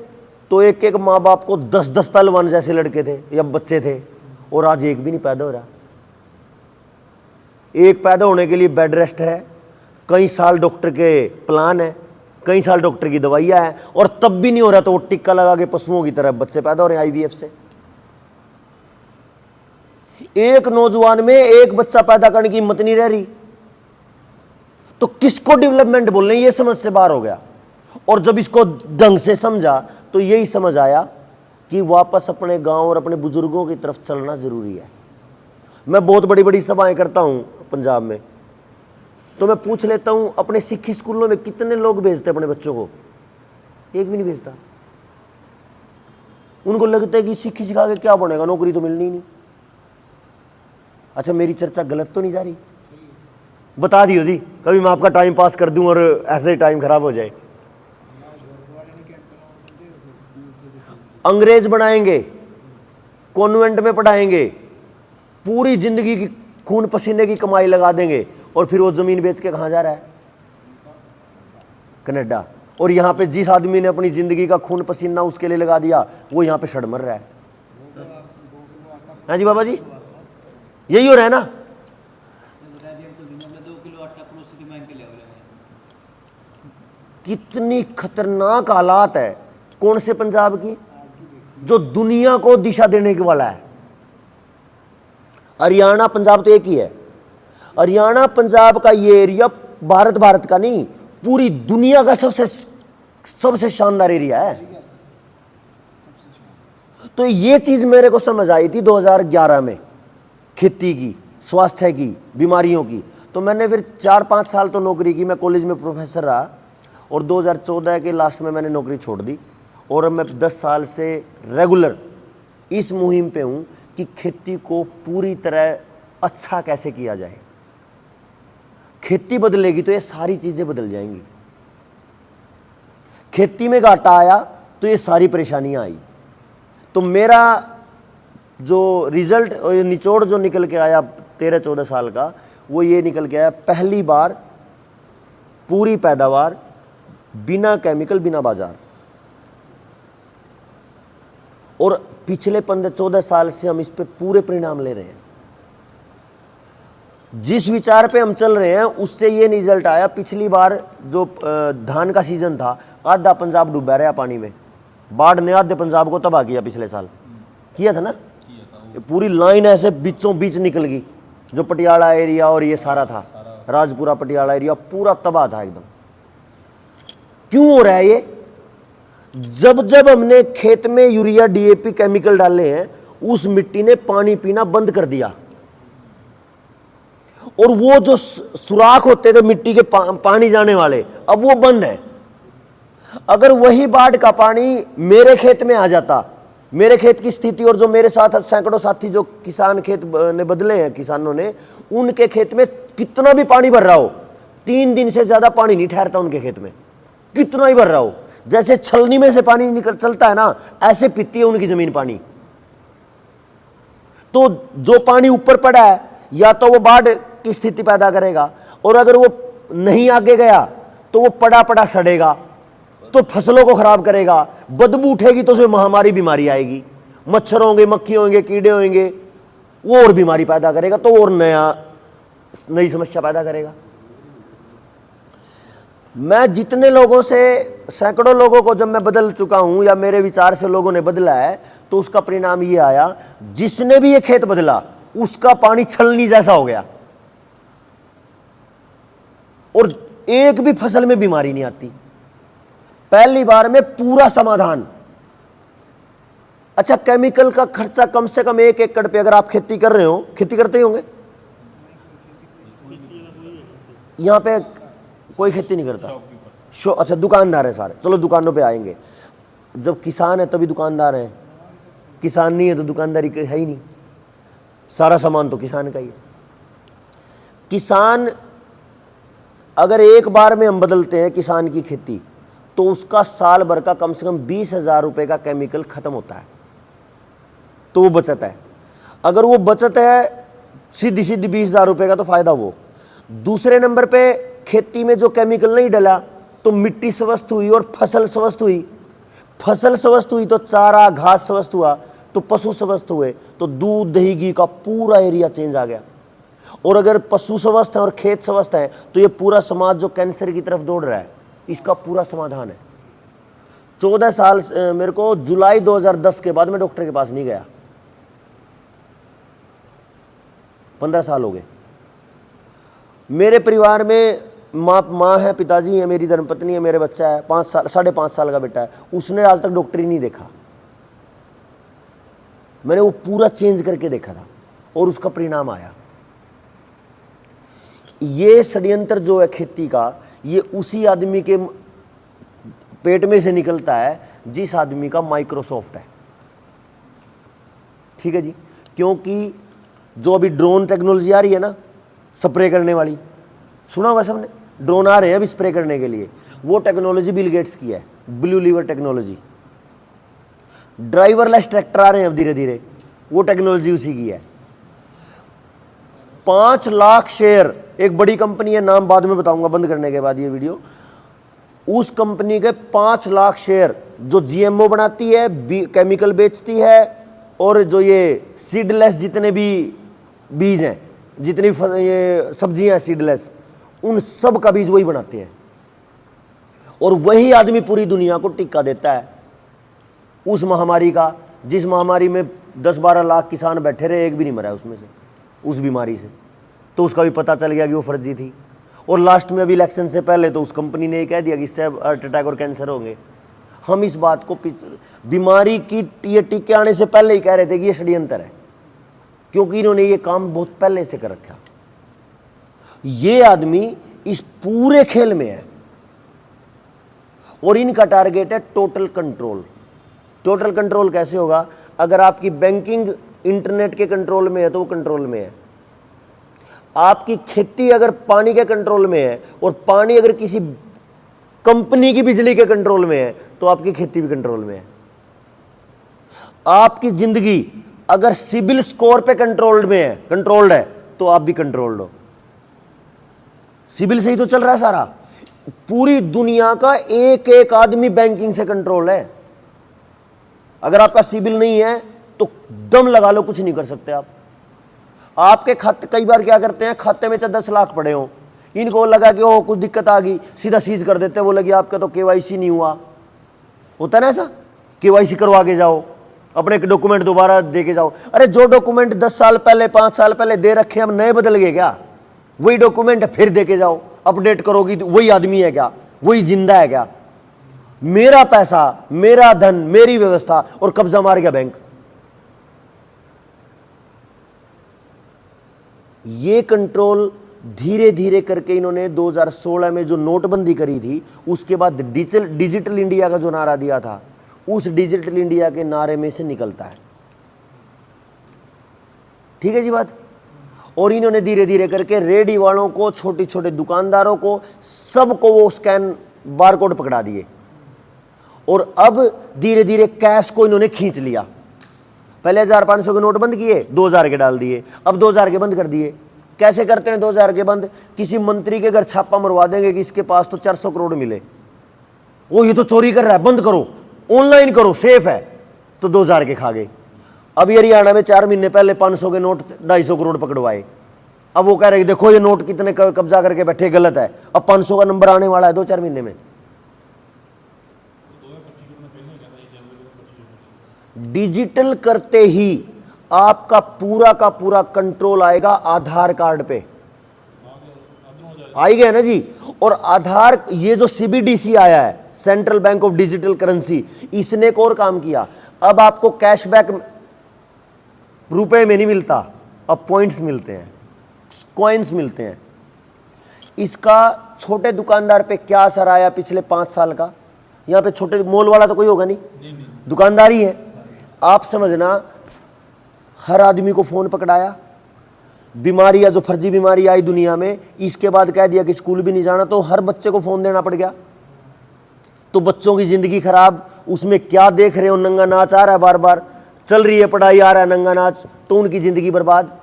तो एक एक माँ बाप को 10-10 पहलवान जैसे लड़के थे या बच्चे थे, और आज एक भी नहीं पैदा हो रहा। एक पैदा होने के लिए बेड रेस्ट है, कई साल डॉक्टर के प्लान है, कई साल डॉक्टर की दवाइयाँ हैं, और तब भी नहीं हो रहा तो वो टिक्का लगा के पशुओं की तरह बच्चे पैदा हो रहे हैं IVF से। एक नौजवान में एक बच्चा पैदा करने की हिम्मत नहीं रह रही, तो किसको डेवलपमेंट बोल रहे हैं, ये समझ से बाहर हो गया। और जब इसको ढंग से समझा तो यही समझ आया कि वापस अपने गांव और अपने बुजुर्गों की तरफ चलना जरूरी है। मैं बहुत बड़ी बड़ी सभाएं करता हूं पंजाब में, तो मैं पूछ लेता हूं अपने सिख स्कूलों में कितने लोग भेजते अपने बच्चों को, एक भी नहीं भेजता। उनको लगता है कि सिख सिखा के क्या बनेगा, नौकरी तो मिलनी ही नहीं। अच्छा मेरी चर्चा गलत तो नहीं जा रही? बता दियो जी, कभी मैं आपका टाइम पास कर दूं और ऐसे ही टाइम खराब हो जाए। अंग्रेज बनाएंगे, कॉन्वेंट में पढ़ाएंगे, पूरी जिंदगी की खून पसीने की कमाई लगा देंगे, और फिर वो जमीन बेच के कहाँ जा रहा है? कनाडा। और यहाँ पे जिस आदमी ने अपनी जिंदगी का खून पसीना उसके लिए लगा दिया, वो यहाँ पे सड़ मर रहा है। हाँ जी बाबा जी, यही हो रहा है ना। कितनी खतरनाक हालात है। कौन से पंजाब की? जो दुनिया को दिशा देने के वाला है। हरियाणा पंजाब तो एक ही है। हरियाणा पंजाब का ये एरिया भारत का नहीं, पूरी दुनिया का सबसे शानदार एरिया है। तो ये चीज मेरे को समझ आई थी 2011 में, खेती की, स्वास्थ्य की, बीमारियों की। तो मैंने फिर 4-5 साल तो नौकरी की, मैं कॉलेज में प्रोफेसर रहा, और 2014 के लास्ट में मैंने नौकरी छोड़ दी, और अब मैं 10 साल से रेगुलर इस मुहिम पे हूं कि खेती को पूरी तरह अच्छा कैसे किया जाए। खेती बदलेगी तो ये सारी चीजें बदल जाएंगी। खेती में घाटा आया तो ये सारी परेशानियां आई। तो मेरा जो रिजल्ट और निचोड़ जो निकल के आया 13-14 साल का, वो ये निकल के आया, पहली बार पूरी पैदावार बिना केमिकल, बिना बाजार। और पिछले 15-14 साल से हम इस पे पूरे परिणाम ले रहे हैं। जिस विचार पे हम चल रहे हैं उससे ये रिजल्ट आया। पिछली बार जो धान का सीजन था, आधा पंजाब डूबा रहा पानी में, बाढ़ ने आधे पंजाब को तबाह किया। पिछले साल किया था ना, पूरी लाइन ऐसे बीचों बीच निकल गई। जो पटियाला एरिया और ये सारा था, राजपुरा पटियाला एरिया पूरा तबाह था एकदम। क्यों हो रहा है ये? जब हमने खेत में यूरिया, डीएपी केमिकल डाले हैं, उस मिट्टी ने पानी पीना बंद कर दिया, और वो जो सुराख होते थे मिट्टी के पानी जाने वाले, अब वो बंद है। अगर वही बाढ़ का पानी मेरे खेत में आ जाता, मेरे खेत की स्थिति, और जो मेरे साथ सैकड़ों साथी जो किसान खेत ने बदले हैं, किसानों ने, उनके खेत में कितना भी पानी भर रहा हो, 3 दिन से ज्यादा पानी नहीं ठहरता उनके खेत में, कितना ही भर रहा हो। जैसे छलनी में से पानी निकल चलता है ना, ऐसे पीती है उनकी जमीन पानी। तो जो पानी ऊपर पड़ा है, या तो वो बाढ़ की स्थिति पैदा करेगा, और अगर वो नहीं आगे गया तो वो पड़ा पड़ा सड़ेगा, तो फसलों को खराब करेगा। बदबू उठेगी तो उसमें महामारी बीमारी आएगी, मच्छर होंगे, मक्खी होंगे, कीड़े होंगे, वो और बीमारी पैदा करेगा, तो और नई समस्या पैदा करेगा। मैं जितने लोगों से, सैकड़ों लोगों को जब मैं बदल चुका हूं, या मेरे विचार से लोगों ने बदला है, तो उसका परिणाम ये आया, जिसने भी ये खेत बदला उसका पानी छलनी जैसा हो गया, और एक भी फसल में बीमारी नहीं आती। पहली बार में पूरा समाधान। अच्छा, केमिकल का खर्चा कम से कम 1 एकड़ पे, अगर आप खेती कर रहे हो, खेती करते ही होंगे, यहां पे कोई खेती नहीं करता। अच्छा, दुकानदार है सारे, चलो दुकानों पे आएंगे। जब किसान है तभी दुकानदार है, किसान नहीं है तो दुकानदारी है ही नहीं। सारा सामान तो किसान का ही है। किसान अगर एक बार में हम बदलते हैं किसान की खेती, तो उसका साल भर का कम से कम 20,000 रुपए का केमिकल खत्म होता है, तो वो बचत है। अगर वो बचत है सीधी 20,000 रुपए का, तो फायदा वो। दूसरे नंबर पे, खेती में जो केमिकल नहीं डला तो मिट्टी स्वस्थ हुई और फसल स्वस्थ हुई। फसल स्वस्थ हुई तो चारा घास स्वस्थ हुआ, तो पशु स्वस्थ हुए, तो दूध दही घी का पूरा एरिया चेंज आ गया। और अगर पशु स्वस्थ है और खेत स्वस्थ है, तो ये पूरा समाज जो कैंसर की तरफ दौड़ रहा है, इसका पूरा समाधान है। 14 साल मेरे को जुलाई 2010 के बाद मैं डॉक्टर के पास नहीं गया, 15 साल हो गए। मेरे परिवार में माँ है, पिताजी है, मेरी धर्मपत्नी है, मेरे बच्चा है 5.5 साल का बेटा है, उसने आज तक डॉक्टर ही नहीं देखा। मैंने वो पूरा चेंज करके देखा था, और उसका परिणाम आया। ये षड्यंत्र जो है खेती का, ये उसी आदमी के पेट में से निकलता है जिस आदमी का माइक्रोसॉफ्ट है। ठीक है जी, क्योंकि जो अभी ड्रोन टेक्नोलॉजी आ रही है ना, स्प्रे करने वाली, सुना होगा सबने, ड्रोन आ रहे हैं अभी स्प्रे करने के लिए। वो टेक्नोलॉजी बिल गेट्स की है, blue lever technology. Driverless tractor आ रहे हैं अब धीरे धीरे, वो टेक्नोलॉजी उसी की है। 5 लाख शेयर, एक बड़ी कंपनी है, नाम बाद में बताऊंगा बंद करने के बाद ये वीडियो, उस कंपनी के 5 लाख शेयर जो जीएमओ बनाती है, केमिकल बेचती है, और जो ये सीडलेस जितने भी बीज हैं, जितनी ये सब्जियां हैं सीडलेस, उन सब का बीज वही बनाते हैं। और वही आदमी पूरी दुनिया को टिक्का देता है उस महामारी का, जिस महामारी में 10-12 लाख किसान बैठे रहे, एक भी नहीं मरा उसमें से, उस बीमारी से। तो उसका भी पता चल गया कि वो फर्जी थी। और लास्ट में अभी इलेक्शन से पहले तो उस कंपनी ने कह दिया कि इससे हार्ट अटैक और कैंसर होंगे। हम इस बात को बीमारी की ये टीके आने से पहले ही कह रहे थे कि ये षड्यंत्र है, क्योंकि इन्होंने ये काम बहुत पहले से कर रखा। ये आदमी इस पूरे खेल में है और इनका टारगेट है टोटल कंट्रोल। टोटल कंट्रोल कैसे होगा? अगर आपकी बैंकिंग इंटरनेट के कंट्रोल में है तो वो कंट्रोल में है। आपकी खेती अगर पानी के कंट्रोल में है और पानी अगर किसी कंपनी की बिजली के कंट्रोल में है तो आपकी खेती भी कंट्रोल में है। आपकी जिंदगी अगर सिबिल स्कोर पे कंट्रोल्ड है तो आप भी कंट्रोल्ड हो। सिबिल से ही तो चल रहा है सारा। पूरी दुनिया का एक एक आदमी बैंकिंग से कंट्रोल है। अगर आपका सिबिल नहीं है तो दम लगा लो, कुछ नहीं कर सकते आप। आपके खाते, कई बार क्या करते हैं, खाते में 10 लाख पड़े हो, इनको लगा कि ओ कुछ दिक्कत आ गई, सीधा सीज कर देते हैं। वो लगे आपका तो केवाईसी नहीं हुआ, होता है ना ऐसा, केवाईसी करवा के जाओ, अपने डॉक्यूमेंट दोबारा दे के जाओ। अरे जो डॉक्यूमेंट 10 साल पहले 5 साल पहले दे रखे हैं, अब नए बदल गए क्या? वही डॉक्यूमेंट फिर दे के जाओ, अपडेट करोगी तो वही आदमी है क्या? वही जिंदा है क्या? मेरा पैसा, मेरा धन, मेरी व्यवस्था, और कब्जा मार गया बैंक। ये कंट्रोल धीरे धीरे करके इन्होंने 2016 में जो नोटबंदी करी थी, उसके बाद डिजिटल इंडिया का जो नारा दिया था, उस डिजिटल इंडिया के नारे में से निकलता है। ठीक है जी बात। और इन्होंने धीरे धीरे करके रेडी वालों को, छोटे छोटे दुकानदारों को, सबको वो स्कैन बारकोड पकड़ा दिए। और अब धीरे धीरे कैश को इन्होंने खींच लिया। पहले 1500 के नोट बंद किए, 2000 के डाल दिए, अब 2000 के बंद कर दिए। कैसे करते हैं 2000 के बंद? किसी मंत्री के घर छापा मरवा देंगे कि इसके पास तो 400 करोड़ मिले, वो ये तो चोरी कर रहा है, बंद करो, ऑनलाइन करो, सेफ है, तो 2000 के खा गए। अब ये हरियाणा में 4 महीने पहले 500 के नोट 250 करोड़ पकड़वाए। अब वो कह रहे हैं देखो ये नोट कितने कब्जा करके बैठे, गलत है। अब 500 का नंबर आने वाला है 2-4 महीने में। डिजिटल करते ही आपका पूरा का पूरा कंट्रोल आएगा आधार कार्ड पे। आई गया ना जी। और आधार, ये जो सीबीडीसी आया है, central bank of digital currency, इसने एक और काम किया। अब आपको कैशबैक रुपए में नहीं मिलता, अब पॉइंट्स मिलते हैं, कॉइन्स मिलते हैं। इसका छोटे दुकानदार पे क्या असर आया पिछले 5 साल का? यहाँ पे छोटे मॉल वाला तो कोई होगा नहीं, दुकानदार ही है। आप समझना, हर आदमी को फोन पकड़ाया। बीमारी या जो फर्जी बीमारी आई दुनिया में, इसके बाद कह दिया कि स्कूल भी नहीं जाना, तो हर बच्चे को फोन देना पड़ गया। तो बच्चों की जिंदगी खराब। उसमें क्या देख रहे हो, नंगा नाच आ रहा है, बार बार चल रही है पढ़ाई, आ रहा है नंगा नाच, तो उनकी जिंदगी बर्बाद।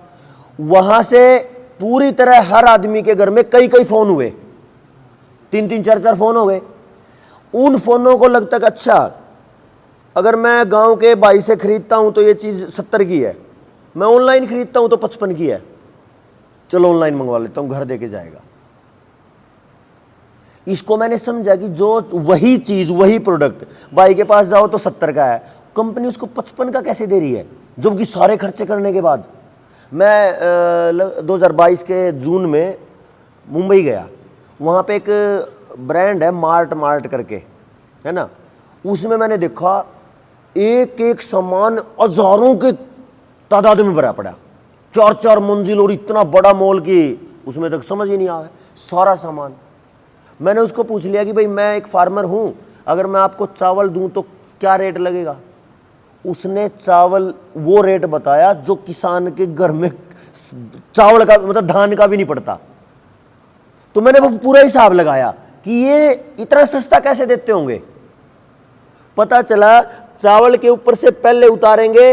वहां से पूरी तरह हर आदमी के घर में कई कई फोन हुए, 3-3 4-4 फोन हो गए। उन फोनों को लगता कि अच्छा, अगर मैं गांव के भाई से खरीदता हूं तो ये चीज 70 की है, मैं ऑनलाइन खरीदता हूं तो 55 की है, चलो ऑनलाइन मंगवा लेता हूं, घर देके जाएगा। इसको मैंने समझा कि जो वही चीज, वही प्रोडक्ट भाई के पास जाओ तो 70 का है, कंपनी उसको 55 का कैसे दे रही है, जबकि सारे खर्चे करने के बाद। मैं 2022 के जून में मुंबई गया, वहाँ पे एक ब्रांड है मार्ट करके, है ना, उसमें मैंने देखा एक एक सामान हजारों के तादाद में भरा पड़ा, 4-4 मंजिल और इतना बड़ा मॉल की, उसमें तक समझ ही नहीं आया सारा सामान। मैंने उसको पूछ लिया कि भाई मैं एक फार्मर हूँ, अगर मैं आपको चावल दूँ तो क्या रेट लगेगा? उसने चावल वो रेट बताया जो किसान के घर में चावल का, मतलब धान का भी नहीं पड़ता। तो मैंने वो पूरा हिसाब लगाया कि ये इतना सस्ता कैसे देते होंगे। पता चला चावल के ऊपर से पहले उतारेंगे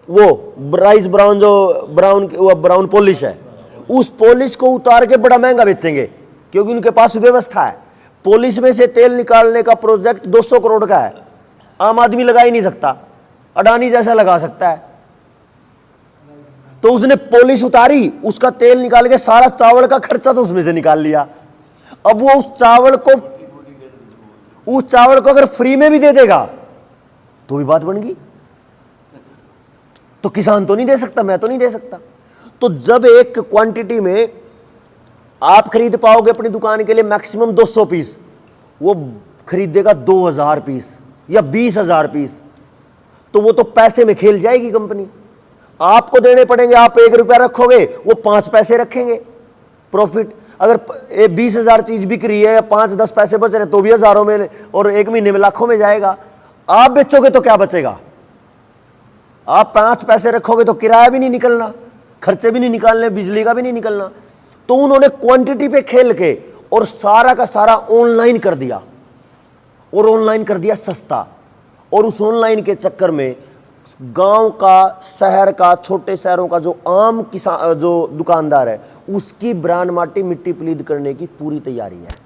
वो राइस ब्राउन, जो ब्राउन पॉलिश है, उस पॉलिश को उतार के बड़ा महंगा बेचेंगे, क्योंकि उनके पास व्यवस्था है। पॉलिश में से तेल निकालने का प्रोजेक्ट 200 करोड़ का है, आम आदमी लगा ही नहीं सकता, अडानी जैसा लगा सकता है। तो उसने पॉलिश उतारी, उसका तेल निकाल के सारा चावल का खर्चा तो उसमें से निकाल लिया। अब वो उस चावल को अगर फ्री में भी दे देगा तो भी बात बन गई। तो किसान तो नहीं दे सकता, मैं तो नहीं दे सकता। तो जब एक क्वांटिटी में आप खरीद पाओगे अपनी दुकान के लिए मैक्सिमम 200 पीस, वो खरीदेगा 2000 पीस या 20,000 पीस, तो वो तो पैसे में खेल जाएगी कंपनी। आपको देने पड़ेंगे, आप 1 रुपया रखोगे, वो 5 पैसे रखेंगे प्रॉफिट। अगर 20,000 चीज बिक रही है, 5-10 पैसे बच रहे तो भी हजारों में और 1 महीने में लाखों में जाएगा। आप बेचोगे तो क्या बचेगा? आप 5 पैसे रखोगे तो किराया भी नहीं निकलना, खर्चे भी नहीं निकालने, बिजली का भी नहीं निकलना। तो उन्होंने क्वांटिटी पे खेल के और सारा का सारा ऑनलाइन कर दिया, और ऑनलाइन कर दिया सस्ता। और उस ऑनलाइन के चक्कर में गांव का, शहर का, छोटे शहरों का जो आम किसान, जो दुकानदार है, उसकी ब्रांड माटी मिट्टी प्लीद करने की पूरी तैयारी है।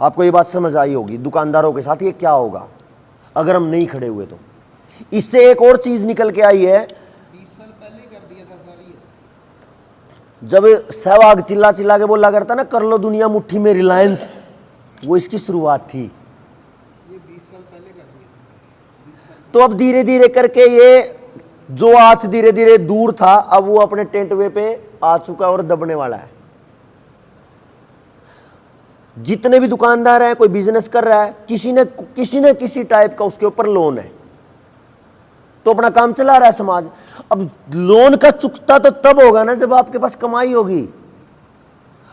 आपको ये बात समझ आई होगी दुकानदारों के साथ ये क्या होगा अगर हम नहीं खड़े हुए। तो इससे एक और चीज निकल के आई है, 20 साल पहले कर दिया था सारी। जब सहवाग चिल्ला चिल्ला के बोला करता ना, कर लो दुनिया मुट्ठी में रिलायंस, वो इसकी शुरुआत थी। ये 20 साल पहले कर दिया। तो अब धीरे धीरे करके ये जो हाथ धीरे धीरे दूर था, अब वो अपने टेंट वे पे आ चुका और दबने वाला है। जितने भी दुकानदार हैं, कोई बिजनेस कर रहा है, किसी न किसी टाइप का उसके ऊपर लोन है, तो अपना काम चला रहा है समाज। अब लोन का चुकता तो तब होगा ना जब आपके पास कमाई होगी।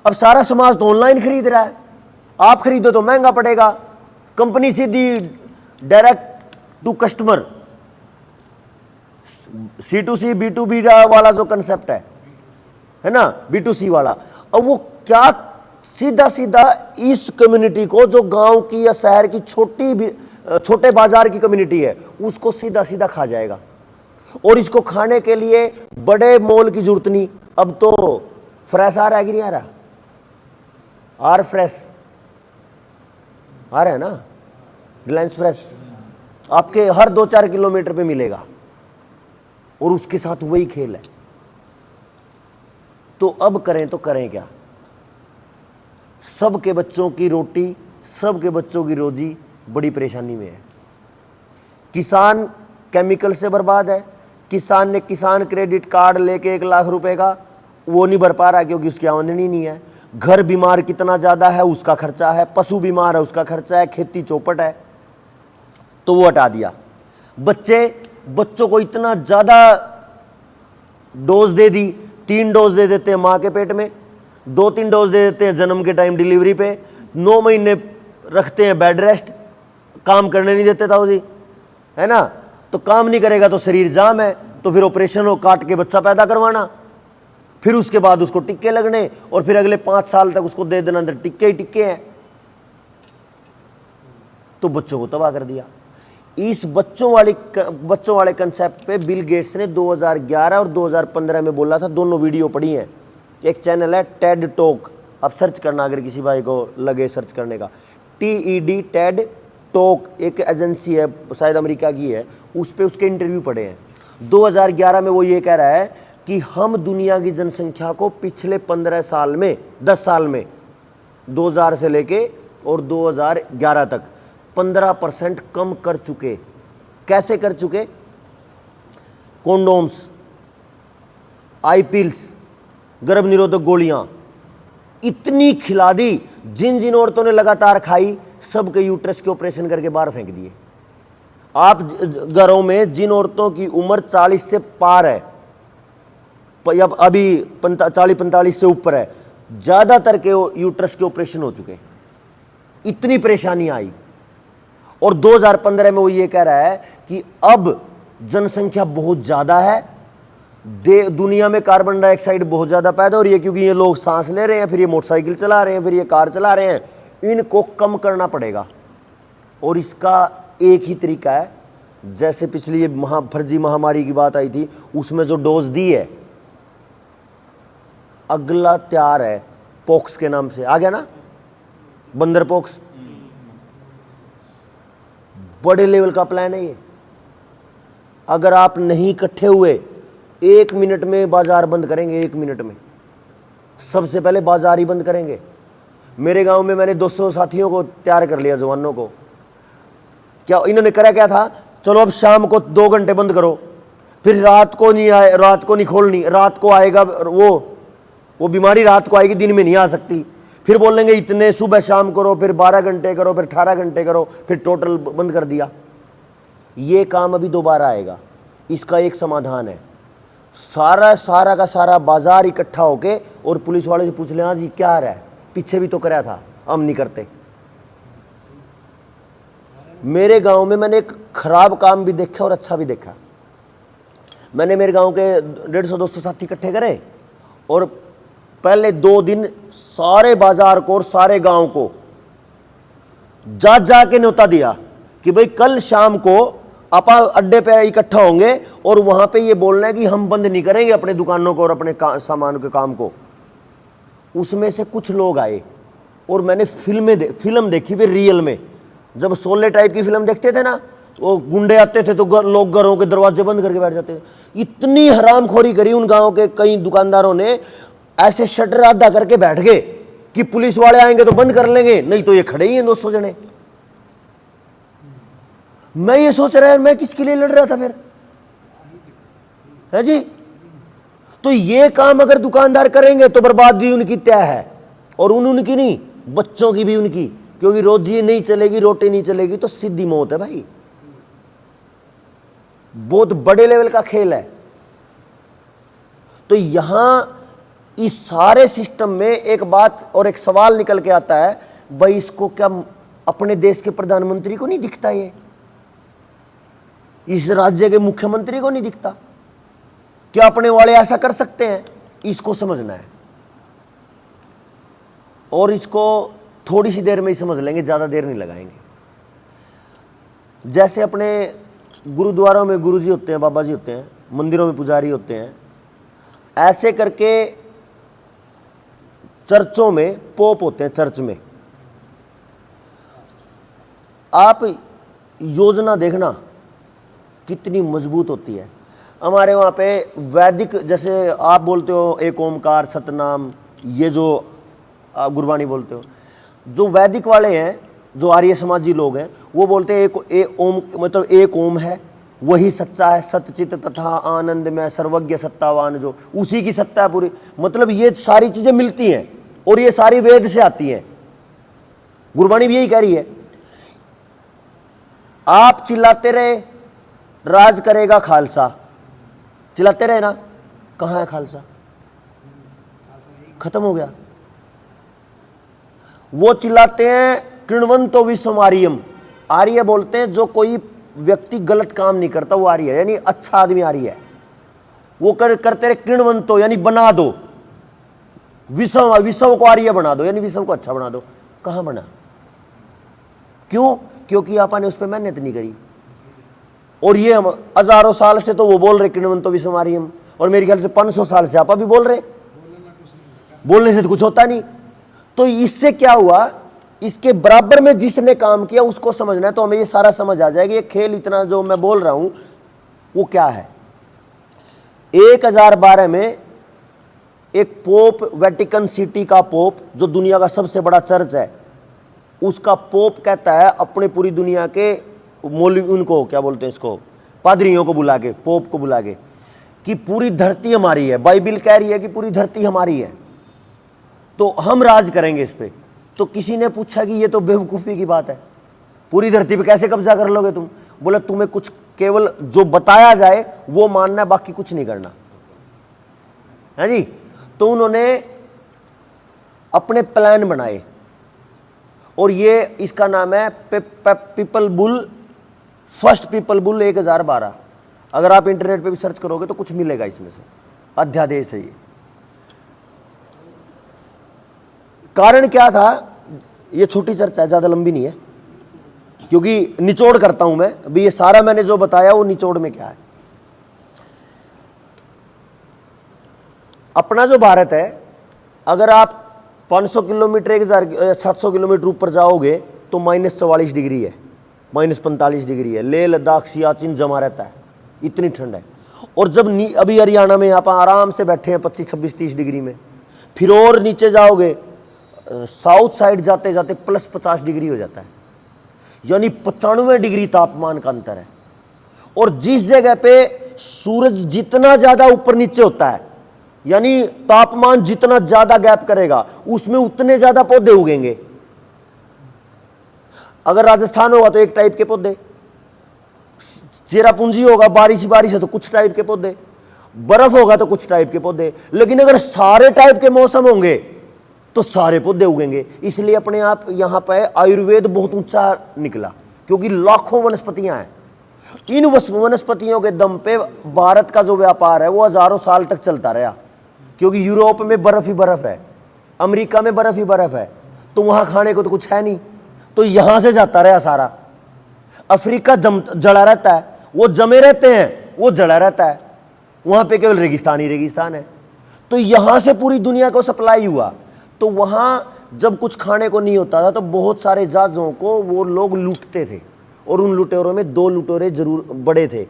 अब सारा समाज तो ऑनलाइन खरीद रहा है, आप खरीदो तो महंगा पड़ेगा। कंपनी सीधी direct to customer, C2C B2B वाला जो कंसेप्ट है ना, B2C वाला। अब वो क्या सीधा सीधा इस कम्युनिटी को, जो गांव की या शहर की छोटे बाजार की कम्युनिटी है, उसको सीधा सीधा खा जाएगा। और इसको खाने के लिए बड़े मॉल की जरूरत नहीं। अब तो फ्रेश आ रहा है कि नहीं आ रहा? आर फ्रेश आ रहा है ना, रिलायंस फ्रेश आपके हर 2-4 किलोमीटर पे मिलेगा, और उसके साथ वही खेल है। तो अब करें तो करें क्या? सबके बच्चों की रोटी, सबके बच्चों की रोजी बड़ी परेशानी में है। किसान केमिकल से बर्बाद है। किसान ने किसान क्रेडिट कार्ड लेके 1 लाख रुपए का, वो नहीं भर पा रहा क्योंकि उसकी आमदनी नहीं है। घर बीमार कितना ज़्यादा है उसका खर्चा है, पशु बीमार है उसका खर्चा है, खेती चौपट है, तो वो हटा दिया। बच्चों को इतना ज़्यादा डोज दे दी, 3 डोज दे देते हैं माँ के पेट में, 2-3 डोज दे देते हैं जन्म के टाइम डिलीवरी पे, 9 महीने रखते हैं बेड रेस्ट, काम करने नहीं देते ताऊ जी, है ना। तो काम नहीं करेगा तो शरीर जाम है, तो फिर ऑपरेशन हो, काट के बच्चा पैदा करवाना, फिर उसके बाद उसको टिक्के लगने, और फिर अगले 5 साल तक उसको दे देना, अंदर टिक्के ही टिक्के हैं। तो बच्चों को तबाह कर दिया। इस बच्चों वाले कंसेप्ट पे बिल गेट्स ने 2011 और 2015 में बोला था। दोनों वीडियो पड़ी हैं, एक चैनल है टेड टॉक, आप सर्च करना अगर किसी भाई को लगे सर्च करने का, TED टेड टॉक, एक एजेंसी है शायद अमेरिका की है, उस पे उसके इंटरव्यू पड़े हैं। 2011 में वो ये कह रहा है कि हम दुनिया की जनसंख्या को पिछले 15 साल में, 10 साल में, 2000 से लेके और 2011 तक 15% कम कर चुके। कैसे कर चुके? कॉन्डोम्स, आई पिल्स, गर्भ निरोधक गोलियां इतनी खिला दी, जिन जिन औरतों ने लगातार खाई सबके यूट्रस के ऑपरेशन करके बाहर फेंक दिए। आप घरों में जिन औरतों की उम्र 40 से पार है, अभी 40-45 से ऊपर है, ज्यादातर के यूट्रस के ऑपरेशन हो चुके। इतनी परेशानी आई। और 2015 में वो ये कह रहा है कि अब जनसंख्या बहुत ज्यादा है, दुनिया में कार्बन डाइऑक्साइड बहुत ज़्यादा पैदा हो रही है, क्योंकि ये लोग सांस ले रहे हैं, फिर ये मोटरसाइकिल चला रहे हैं, फिर ये कार चला रहे हैं, इनको कम करना पड़ेगा। और इसका एक ही तरीका है, जैसे पिछली ये फर्जी महामारी की बात आई थी, उसमें जो डोज दी है, अगला तैयार है पॉक्स के नाम से, आ गया ना, बंदर पॉक्स, बड़े लेवल का प्लान है ये। अगर आप नहीं इकट्ठे हुए, 1 मिनट में बाजार बंद करेंगे, 1 मिनट में सबसे पहले बाजार ही बंद करेंगे। मेरे गांव में मैंने 200 साथियों को तैयार कर लिया, जवानों को। क्या इन्होंने करा क्या था, चलो अब शाम को 2 घंटे बंद करो, फिर रात को नहीं आए, रात को नहीं खोलनी, रात को आएगा वो बीमारी रात को आएगी, दिन में नहीं आ सकती। फिर बोलेंगे इतने सुबह शाम करो, फिर 12 घंटे करो, फिर 18 घंटे करो, फिर टोटल बंद कर दिया। ये काम अभी दोबारा आएगा। इसका एक समाधान है, सारा का सारा बाजार इकट्ठा होके और पुलिस वाले से पूछ लें, हाँ जी क्या आ रहा है, पीछे भी तो कराया था, हम नहीं करते। मेरे गांव में मैंने एक खराब काम भी देखा और अच्छा भी देखा। मैंने मेरे गांव के 150-200 साथी इकट्ठे करे और पहले 2 दिन सारे बाजार को और सारे गांव को जा के न्योता दिया कि भाई कल शाम को आप अड्डे पे इकट्ठा होंगे और वहां पे ये बोलना है कि हम बंद नहीं करेंगे अपने दुकानों को और अपने सामान के काम को। उसमें से कुछ लोग आए और मैंने फिल्म देखी फिर रियल में। जब शोले टाइप की फिल्म देखते थे ना, वो गुंडे आते थे तो लोग घरों के दरवाजे बंद करके बैठ जाते थे। इतनी हरामखोरी करी उन गांव के कई दुकानदारों ने, ऐसे शटर आधा करके बैठ गए कि पुलिस वाले आएंगे तो बंद कर लेंगे, नहीं तो ये खड़े ही हैं 200 जने। मैं ये सोच रहा है मैं किसके लिए लड़ रहा था फिर, है जी। तो ये काम अगर दुकानदार करेंगे तो बर्बादी उनकी तय है, और उनकी नहीं, बच्चों की भी उनकी, क्योंकि रोजी नहीं चलेगी, रोटी नहीं चलेगी तो सीधी मौत है भाई। बहुत बड़े लेवल का खेल है। तो यहां इस सारे सिस्टम में एक बात और एक सवाल निकल के आता है, भाई इसको क्या अपने देश के प्रधानमंत्री को नहीं दिखता, ये इस राज्य के मुख्यमंत्री को नहीं दिखता? क्या अपने वाले ऐसा कर सकते हैं? इसको समझना है, और इसको थोड़ी सी देर में ही समझ लेंगे, ज़्यादा देर नहीं लगाएंगे। जैसे अपने गुरुद्वारों में गुरुजी होते हैं, बाबा जी होते हैं, मंदिरों में पुजारी होते हैं, ऐसे करके चर्चों में पोप होते हैं। चर्च में आप योजना देखना कितनी मजबूत होती है। हमारे वहाँ पे वैदिक, जैसे आप बोलते हो एक ओमकार, सतनाम, ये जो आप गुरबानी बोलते हो, जो वैदिक वाले हैं, जो आर्य समाजी लोग हैं, वो बोलते हैं एक ओम, मतलब एक ओम है, वही सच्चा है, सतचित तथा आनंद में सर्वज्ञ सत्तावान, जो उसी की सत्ता है पूरी। मतलब ये सारी चीजें मिलती हैं और ये सारी वेद से आती हैं। गुरबानी भी यही कह रही है। आप चिल्लाते रहे राज करेगा खालसा, चिल्लाते रहे ना, कहाँ है खालसा? खत्म हो गया। वो चिल्लाते हैं कृण्वंतो विश्वम आर्यम, आर्य बोलते हैं जो कोई व्यक्ति गलत काम नहीं करता वो आर्य है, यानी अच्छा आदमी आर्य है। वो करते रहे कृण्वंतो, यानी बना दो, विश्व को आर्य बना दो, यानी विश्व को अच्छा बना दो। कहां बना? क्यों? क्योंकि आपा ने उस पर मेहनत नहीं करी। और ये हम हजारों साल से तो वो बोल रहे कृण्वंतो विश्वम आर्यम, और मेरे ख्याल से 500 साल से आपा भी बोल रहे। बोलने से तो कुछ होता नहीं। तो इससे क्या हुआ, इसके बराबर में जिसने काम किया उसको समझना है, तो हमें ये सारा समझ आ जाएगा। ये खेल इतना जो मैं बोल रहा हूं वो क्या है। 1012 में एक पोप, वेटिकन सिटी का पोप, जो दुनिया का सबसे बड़ा चर्च है, उसका पोप कहता है अपने पूरी दुनिया के मौलवी, उनको क्या बोलते हैं, इसको पादरियों को बुला के, पोप को बुला के, कि पूरी धरती हमारी है। बाइबिल कह रही है कि पूरी धरती हमारी है, तो हम राज करेंगे इस पे। तो किसी ने पूछा कि ये तो बेवकूफ़ी की बात है, पूरी धरती पे कैसे कब्जा कर लोगे तुम? बोला तुम्हें कुछ केवल जो बताया जाए वो मानना है, बाकी कुछ नहीं करना है जी। तो उन्होंने अपने प्लान बनाए और ये इसका नाम है people bull, first people bull 1012। अगर आप इंटरनेट पे भी सर्च करोगे तो कुछ मिलेगा इसमें से, अध्यादेश है ये। कारण क्या था? ये छोटी चर्चा है, ज़्यादा लंबी नहीं है। क्योंकि निचोड़ करता हूं मैं अभी, ये सारा मैंने जो बताया वो निचोड़ में क्या है। अपना जो भारत है, अगर आप 500 किलोमीटर 1700 किलोमीटर ऊपर जाओगे तो -44 डिग्री है, -45 डिग्री है। लेह लद्दाख सियाचिन जमा रहता है, इतनी ठंड है। और जब अभी हरियाणा में यहाँ पर आराम से बैठे हैं 25, 26, 30 डिग्री में, फिर और नीचे जाओगे साउथ साइड जाते जाते +50 डिग्री हो जाता है, यानी 95 डिग्री तापमान का अंतर है। और जिस जगह पे सूरज जितना ज्यादा ऊपर नीचे होता है, यानी तापमान जितना ज्यादा गैप करेगा, उसमें उतने ज्यादा पौधे उगेंगे। अगर राजस्थान होगा तो एक टाइप के पौधे, चेरापूंजी होगा बारिश ही बारिश है तो कुछ टाइप के पौधे, बर्फ होगा तो कुछ टाइप के पौधे। लेकिन अगर सारे टाइप के मौसम होंगे तो सारे पौधे उगेंगे। इसलिए अपने आप यहां पर आयुर्वेद बहुत ऊंचा निकला, क्योंकि लाखों वनस्पतियां हैं। इन वनस्पतियों के दम पे भारत का जो व्यापार है वो हजारों साल तक चलता रहा, क्योंकि यूरोप में बर्फ ही बर्फ है, अमेरिका में बर्फ ही बर्फ है, तो वहां खाने को तो कुछ है नहीं, तो यहां से जाता रहा सारा। अफ्रीका जड़ा रहता है, वो जमे रहते हैं, वो जड़ा रहता है, वहां पे केवल रेगिस्तान ही रेगिस्तान है। तो यहां से पूरी दुनिया को सप्लाई हुआ। तो वहां जब कुछ खाने को नहीं होता था तो बहुत सारे जहाजों को वो लोग लूटते थे, और उन लुटेरों में 2 लुटेरे जरूर बड़े थे,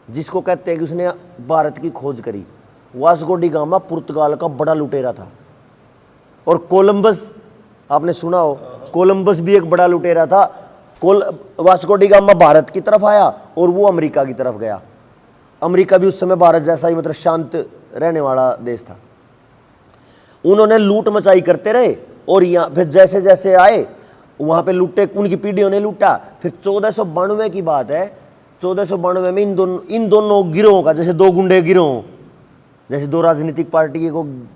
जिसको कहते हैं कि उसने भारत की खोज करी। वास्को डी गामा पुर्तगाल का बड़ा लुटेरा था, और कोलंबस आपने सुना हो, कोलंबस भी एक बड़ा लुटेरा था। वास्को डी गामा भारत की तरफ आया और वो अमेरिका की तरफ गया। अमेरिका भी उस समय भारत जैसा ही मतलब शांत रहने वाला देश था। उन्होंने लूट मचाई करते रहे, और यहाँ फिर जैसे जैसे आए वहाँ पे लूटे, उनकी पीढ़ियों ने लूटा। फिर 1492 की बात है, 1492 में इन दोनों गिरोहों का, जैसे 2 गुंडे गिरोह, जैसे 2 राजनीतिक पार्टी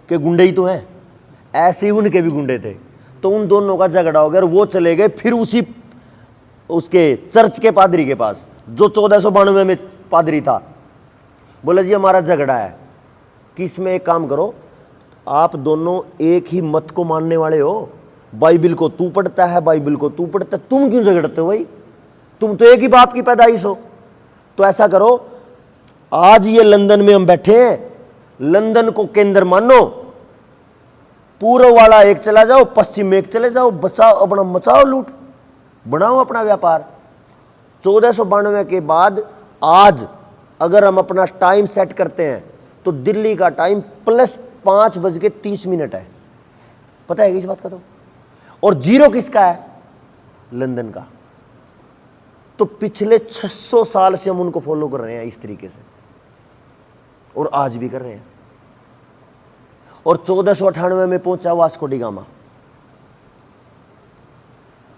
के गुंडे ही तो हैं, ऐसे ही उनके भी गुंडे थे। तो उन दोनों का झगड़ा हो गया और वो चले गए फिर उसके चर्च के पादरी के पास, जो 1492 में पादरी था। बोला जी हमारा झगड़ा है कि इसमें एक काम करो, आप दोनों एक ही मत को मानने वाले हो, बाइबिल को तू पढ़ता है, बाइबिल को तू पढ़ता है, तुम क्यों झगड़ते हो भाई, तुम तो एक ही बाप की पैदाइश हो। तो ऐसा करो, आज ये लंदन में हम बैठे हैं, लंदन को केंद्र मानो, पूर्व वाला एक चला जाओ, पश्चिम में एक चले जाओ, बचाओ अपना, मचाओ लूट, बनाओ अपना व्यापार। 1492 के बाद आज अगर हम अपना टाइम सेट करते हैं तो दिल्ली का टाइम +5:30 है। पता है इस बात का तो? और 0 किसका है? लंदन का। तो पिछले 600 साल से हम उनको फॉलो कर रहे हैं इस तरीके से, और आज भी कर रहे हैं। और 1498 में पहुंचा वास्को डी गामा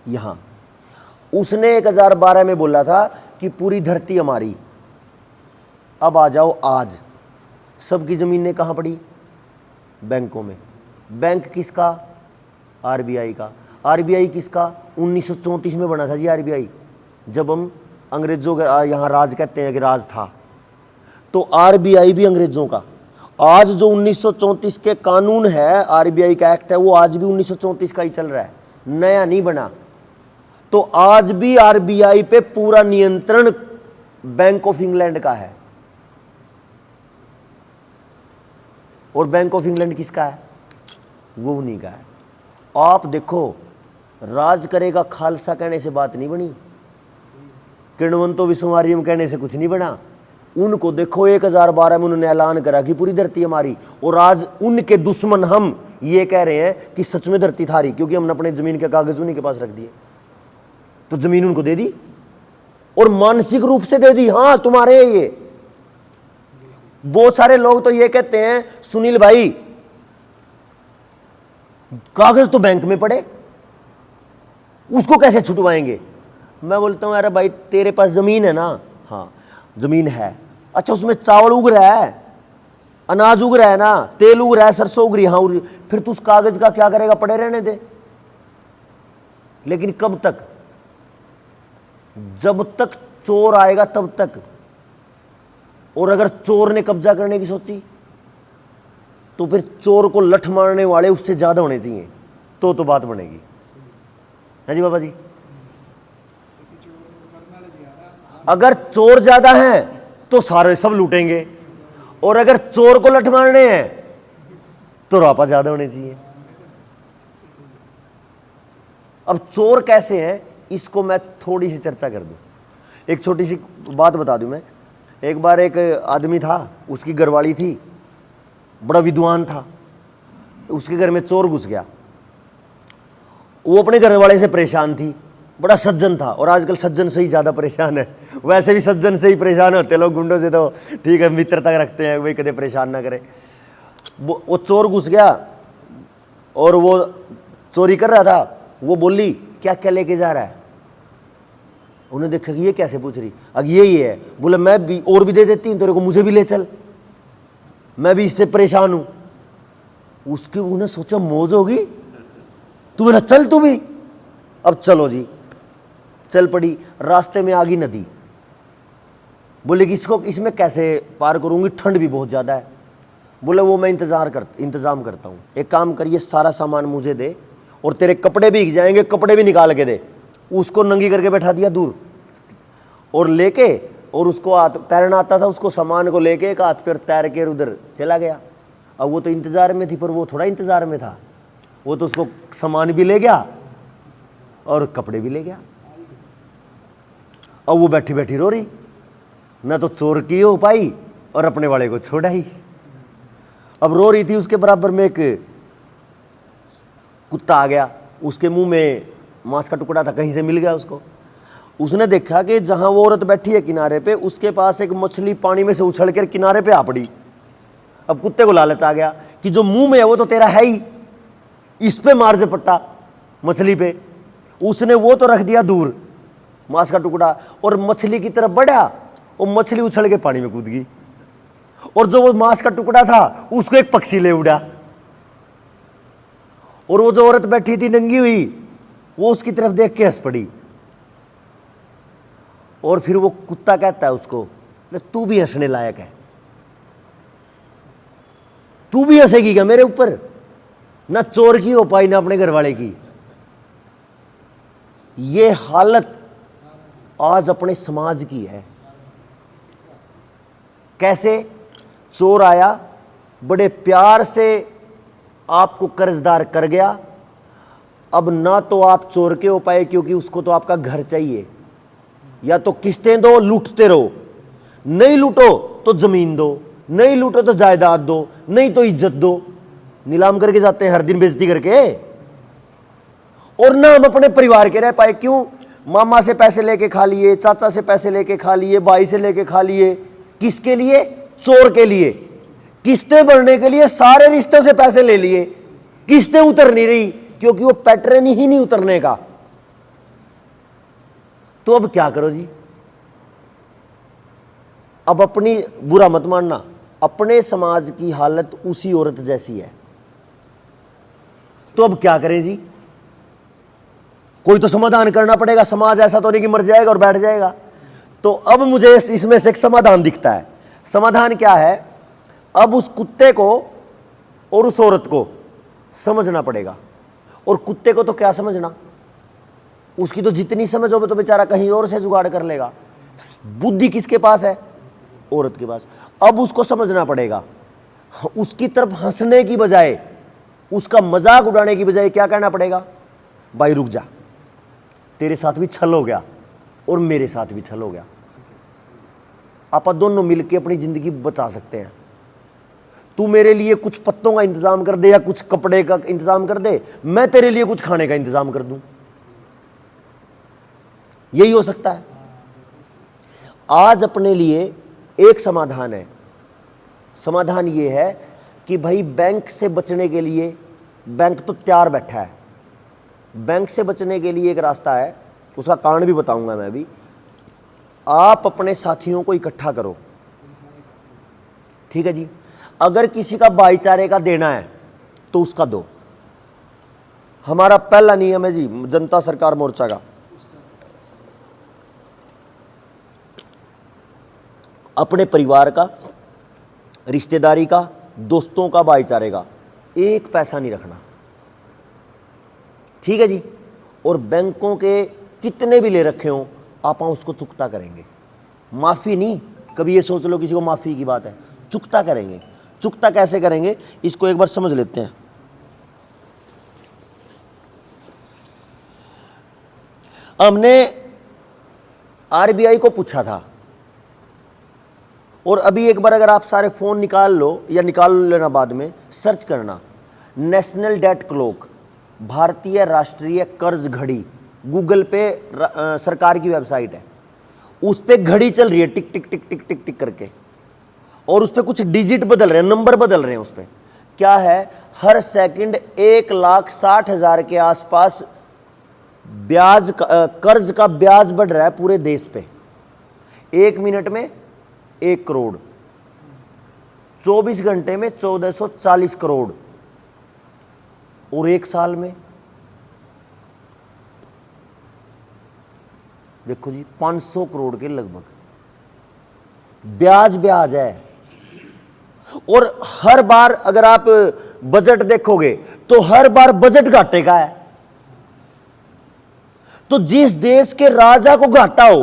यहां। उसने 1012 में बोला था कि पूरी धरती हमारी। अब आ जाओ आज, सबकी जमीनें कहां पड़ी? बैंकों में। बैंक किसका? आरबीआई का। आरबीआई किसका? 1934 में बना था जी आरबीआई, जब हम अंग्रेजों का यहाँ राज कहते हैं कि राज था। तो आरबीआई भी अंग्रेजों का। आज जो 1934 के कानून है, आरबीआई का एक्ट है, वो आज भी 1934 का ही चल रहा है, नया नहीं बना। तो आज भी आरबीआई पे पूरा नियंत्रण बैंक ऑफ इंग्लैंड का है। और बैंक ऑफ इंग्लैंड किसका है? वो उन्हीं का है। आप देखो, राज करेगा खालसा कहने से बात नहीं बनी, किणवंतो विश्वमारियम कहने से कुछ नहीं बना। उनको देखो 1012 में उन्होंने ऐलान करा कि पूरी धरती हमारी, और आज उनके दुश्मन हम ये कह रहे हैं कि सच में धरती थारी, क्योंकि हमने अपने जमीन के कागज उन्हीं के पास रख दिए। तो जमीन उनको दे दी, और मानसिक रूप से दे दी, हाँ तुम्हारे ये। बहुत सारे लोग तो ये कहते हैं, सुनील भाई कागज तो बैंक में पड़े, उसको कैसे छुटवाएंगे? मैं बोलता हूं अरे भाई तेरे पास जमीन है ना, हाँ जमीन है, अच्छा उसमें चावल उग रहा है, अनाज उग रहा है ना, तेल उग रहा है, सरसों उग रही है, हाँ फिर तू उस कागज का क्या करेगा? पड़े रहने दे। लेकिन कब तक? जब तक चोर आएगा तब तक। और अगर चोर ने कब्जा करने की सोची तो फिर चोर को लठ मारने वाले उससे ज्यादा होने चाहिए, तो बात बनेगी। है जी बाबा जी। अगर चोर ज्यादा हैं तो सारे सब लूटेंगे, और अगर चोर को लठ मारने हैं तो रापा ज्यादा होने चाहिए। अब चोर कैसे हैं इसको मैं थोड़ी सी चर्चा कर दूं। एक छोटी सी बात बता दूं मैं। एक बार एक आदमी था, उसकी घरवाली थी, बड़ा विद्वान था, उसके घर में चोर घुस गया। वो अपने घर वाले से परेशान थी, बड़ा सज्जन था, और आजकल सज्जन से ही ज़्यादा परेशान है। वैसे भी सज्जन से ही परेशान होते लोग, गुंडों से तो ठीक है मित्रता रखते हैं, वे कदे परेशान ना करे। वो चोर घुस गया और वो चोरी कर रहा था। वो बोली क्या क्या लेके जा रहा है? उन्होंने देखा कि ये कैसे पूछ रही, अब यही है। बोले मैं भी और भी दे देती हूँ तेरे को, मुझे भी ले चल, मैं भी इससे परेशान हूँ। उसके उन्हें सोचा मौज होगी, तू बोला चल तू भी। अब चलो जी, चल पड़ी। रास्ते में आ गई नदी। बोले कि इसको इसमें कैसे पार करूंगी, ठंड भी बहुत ज़्यादा है। बोले वो मैं इंतज़ाम करता हूँ। एक काम करिए, सारा सामान मुझे दे और तेरे कपड़े भी भीग जाएंगे, कपड़े भी निकाल के दे। उसको नंगी करके बैठा दिया दूर, और लेके, और उसको तैरना आता था, उसको सामान को लेके एक हाथ पर तैर के उधर चला गया। अब वो तो इंतज़ार में थी, पर वो थोड़ा इंतज़ार में था, वो तो उसको सामान भी ले गया और कपड़े भी ले गया। अब वो बैठी बैठी रो रही, ना तो चोर की हो पाई और अपने वाले को छोड़ाई। अब रो रही थी, उसके बराबर में एक कुत्ता आ गया, उसके मुंह में मांस का टुकड़ा था, कहीं से मिल गया उसको। उसने देखा कि जहां वो औरत बैठी है किनारे पे, उसके पास एक मछली पानी में से उछल कर किनारे पे आ पड़ी। अब कुत्ते को लालच आ गया कि जो मुंह में है वो तो तेरा है ही, इस पे मार झपट्टा मछली पे। उसने वो तो रख दिया दूर मांस का टुकड़ा, और मछली की तरफ बढ़ा, और मछली उछल के पानी में कूद गई, और जो वो मांस का टुकड़ा था उसको एक पक्षी ले उड़ा। और वो जो औरत बैठी थी नंगी हुई, वो उसकी तरफ देख के हंस पड़ी। और फिर वो कुत्ता कहता है उसको, तू भी हंसने लायक है, तू भी हंसेगी क्या मेरे ऊपर? ना चोर की हो पाई ना अपने घर वाले की। ये हालत आज अपने समाज की है। कैसे? चोर आया, बड़े प्यार से आपको कर्जदार कर गया। अब ना तो आप चोर के हो पाए, क्योंकि उसको तो आपका घर चाहिए, या तो किस्तें दो, लूटते रहो, नहीं लूटो तो जमीन दो, नहीं लूटो तो जायदाद दो, नहीं तो इज्जत दो। नीलाम करके जाते हैं हर दिन बेइज्जती करके। और ना हम अपने परिवार के रह पाए। क्यों? मामा से पैसे लेके खा लिए, चाचा से पैसे लेके खा लिए, भाई से लेके खा लिए। किसके लिए? चोर के लिए। किस्तें भरने के लिए सारे रिश्तों से पैसे ले लिए, किस्तें उतर नहीं रही, क्योंकि वो पैटर्न ही नहीं उतरने का। तो अब क्या करो जी? अब अपनी, बुरा मत मानना, अपने समाज की हालत उसी औरत जैसी है। तो अब क्या करें जी? कोई तो समाधान करना पड़ेगा। समाज ऐसा तो नहीं कि मर जाएगा और बैठ जाएगा। तो अब मुझे इसमें से एक समाधान दिखता है। समाधान क्या है? अब उस कुत्ते को और उस औरत को समझना पड़ेगा। और कुत्ते को तो क्या समझना, उसकी तो जितनी समझ हो तो बेचारा कहीं और से जुगाड़ कर लेगा। बुद्धि किसके पास है? औरत के पास। अब उसको समझना पड़ेगा। उसकी तरफ हंसने की बजाय, उसका मजाक उड़ाने की बजाय क्या कहना पड़ेगा? भाई रुक जा, तेरे साथ भी छल हो गया और मेरे साथ भी छल हो गया, आप दोनों मिलकर अपनी जिंदगी बचा सकते हैं। तू मेरे लिए कुछ पत्तों का इंतजाम कर दे या कुछ कपड़े का इंतजाम कर दे, मैं तेरे लिए कुछ खाने का इंतजाम कर दूं। यही हो सकता है। आज अपने लिए एक समाधान है। समाधान यह है कि भाई बैंक से बचने के लिए, बैंक तो तैयार बैठा है, बैंक से बचने के लिए एक रास्ता है, उसका कारण भी बताऊंगा मैं भी। आप अपने साथियों को इकट्ठा करो, ठीक है जी। अगर किसी का भाईचारे का देना है तो उसका दो। हमारा पहला नियम है जी जनता सरकार मोर्चा का, अपने परिवार का, रिश्तेदारी का, दोस्तों का, भाईचारे का एक पैसा नहीं रखना, ठीक है जी। और बैंकों के कितने भी ले रखे हों आप उसको चुकता करेंगे। माफ़ी नहीं, कभी ये सोच लो किसी को माफ़ी की बात है, चुकता करेंगे। चुकता कैसे करेंगे इसको एक बार समझ लेते हैं। हमने आरबीआई को पूछा था, और अभी एक बार अगर आप सारे फ़ोन निकाल लो या निकाल लेना बाद में, सर्च करना नेशनल डेट क्लॉक, भारतीय राष्ट्रीय कर्ज घड़ी, गूगल पे सरकार की वेबसाइट है, उस पर घड़ी चल रही है टिक टिक टिक टिक टिक टिक करके, और उस पर कुछ डिजिट बदल रहे हैं, नंबर बदल रहे हैं। उस पर क्या है, हर सेकंड 1,60,000 के आसपास ब्याज कर्ज का ब्याज बढ़ रहा है पूरे देश पे। 1 मिनट में 1 करोड़, 24 घंटे में 1440 करोड़, और 1 साल में देखो जी 500 करोड़ के लगभग ब्याज है। और हर बार अगर आप बजट देखोगे तो हर बार बजट घाटे का है। तो जिस देश के राजा को घाटा हो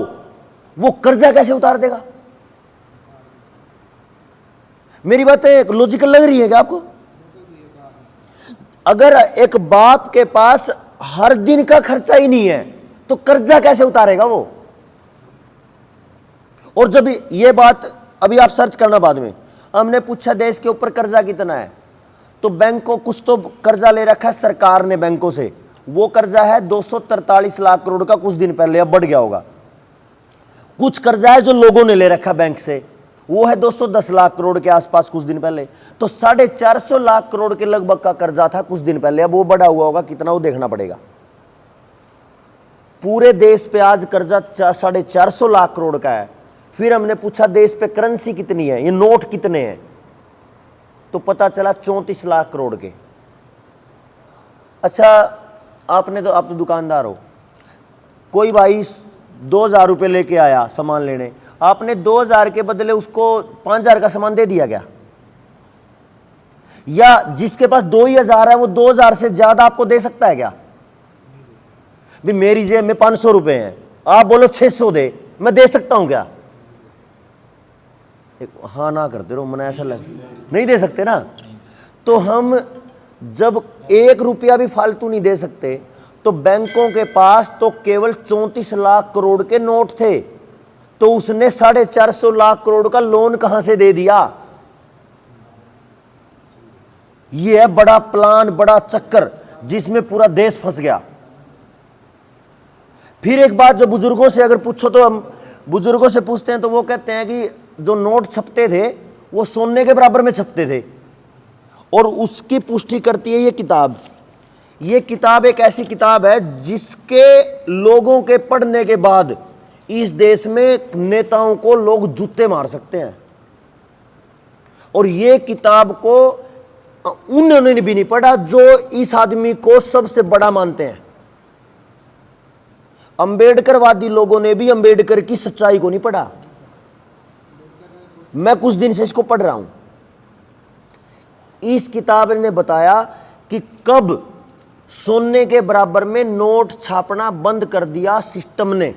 वो कर्जा कैसे उतार देगा? मेरी बातें लॉजिकल लग रही है क्या आपको? अगर एक बाप के पास हर दिन का खर्चा ही नहीं है तो कर्जा कैसे उतारेगा वो? और जब ये बात अभी आप सर्च करना बाद में, हमने पूछा देश के ऊपर कर्जा कितना है, तो बैंक को कुछ तो कर्जा ले रखा है सरकार ने बैंकों से, वो कर्जा है 243 लाख करोड़ का कुछ दिन पहले, अब बढ़ गया होगा। कुछ कर्जा है जो लोगों ने ले रखा बैंक से, वो है 210 लाख करोड़ के आसपास कुछ दिन पहले। तो 450 लाख करोड़ के लगभग का कर्जा था कुछ दिन पहले, अब वो बढ़ा हुआ होगा कितना वो देखना पड़ेगा। पूरे देश पे आज कर्जा 450 लाख करोड़ का है। फिर हमने पूछा देश पे करेंसी कितनी है, ये नोट कितने हैं, तो पता चला 34 लाख करोड़ के। अच्छा आप तो दुकानदार हो, कोई भाई 2,000 रुपये लेके आया सामान लेने, आपने 2,000 के बदले उसको 5,000 का सामान दे दिया क्या? या जिसके पास 2,000 है वो 2,000 से ज्यादा आपको दे सकता है क्या? भी मेरी जेब में 500 रुपए हैं, आप बोलो 600 दे, मैं दे सकता हूं क्या? हाँ ना करते रहो, मन ऐसा लग नहीं दे सकते ना। तो हम जब 1 रुपया भी फालतू नहीं दे सकते, तो बैंकों के पास तो केवल 34 लाख करोड़ के नोट थे, तो उसने 450 लाख करोड़ का लोन कहां से दे दिया? यह है बड़ा प्लान, बड़ा चक्कर जिसमें पूरा देश फंस गया। फिर एक बात जो बुजुर्गों से अगर पूछो, तो हम बुजुर्गों से पूछते हैं तो वो कहते हैं कि जो नोट छपते थे वो सोने के बराबर में छपते थे, और उसकी पुष्टि करती है ये किताब। ये किताब एक ऐसी किताब है जिसके लोगों के पढ़ने के बाद इस देश में नेताओं को लोग जूते मार सकते हैं। और ये किताब को उन्होंने भी नहीं पढ़ा जो इस आदमी को सबसे बड़ा मानते हैं। अंबेडकरवादी लोगों ने भी अंबेडकर की सच्चाई को नहीं पढ़ा। मैं कुछ दिन से इसको पढ़ रहा हूं। इस किताब ने बताया कि कब सोने के बराबर में नोट छापना बंद कर दिया सिस्टम ने।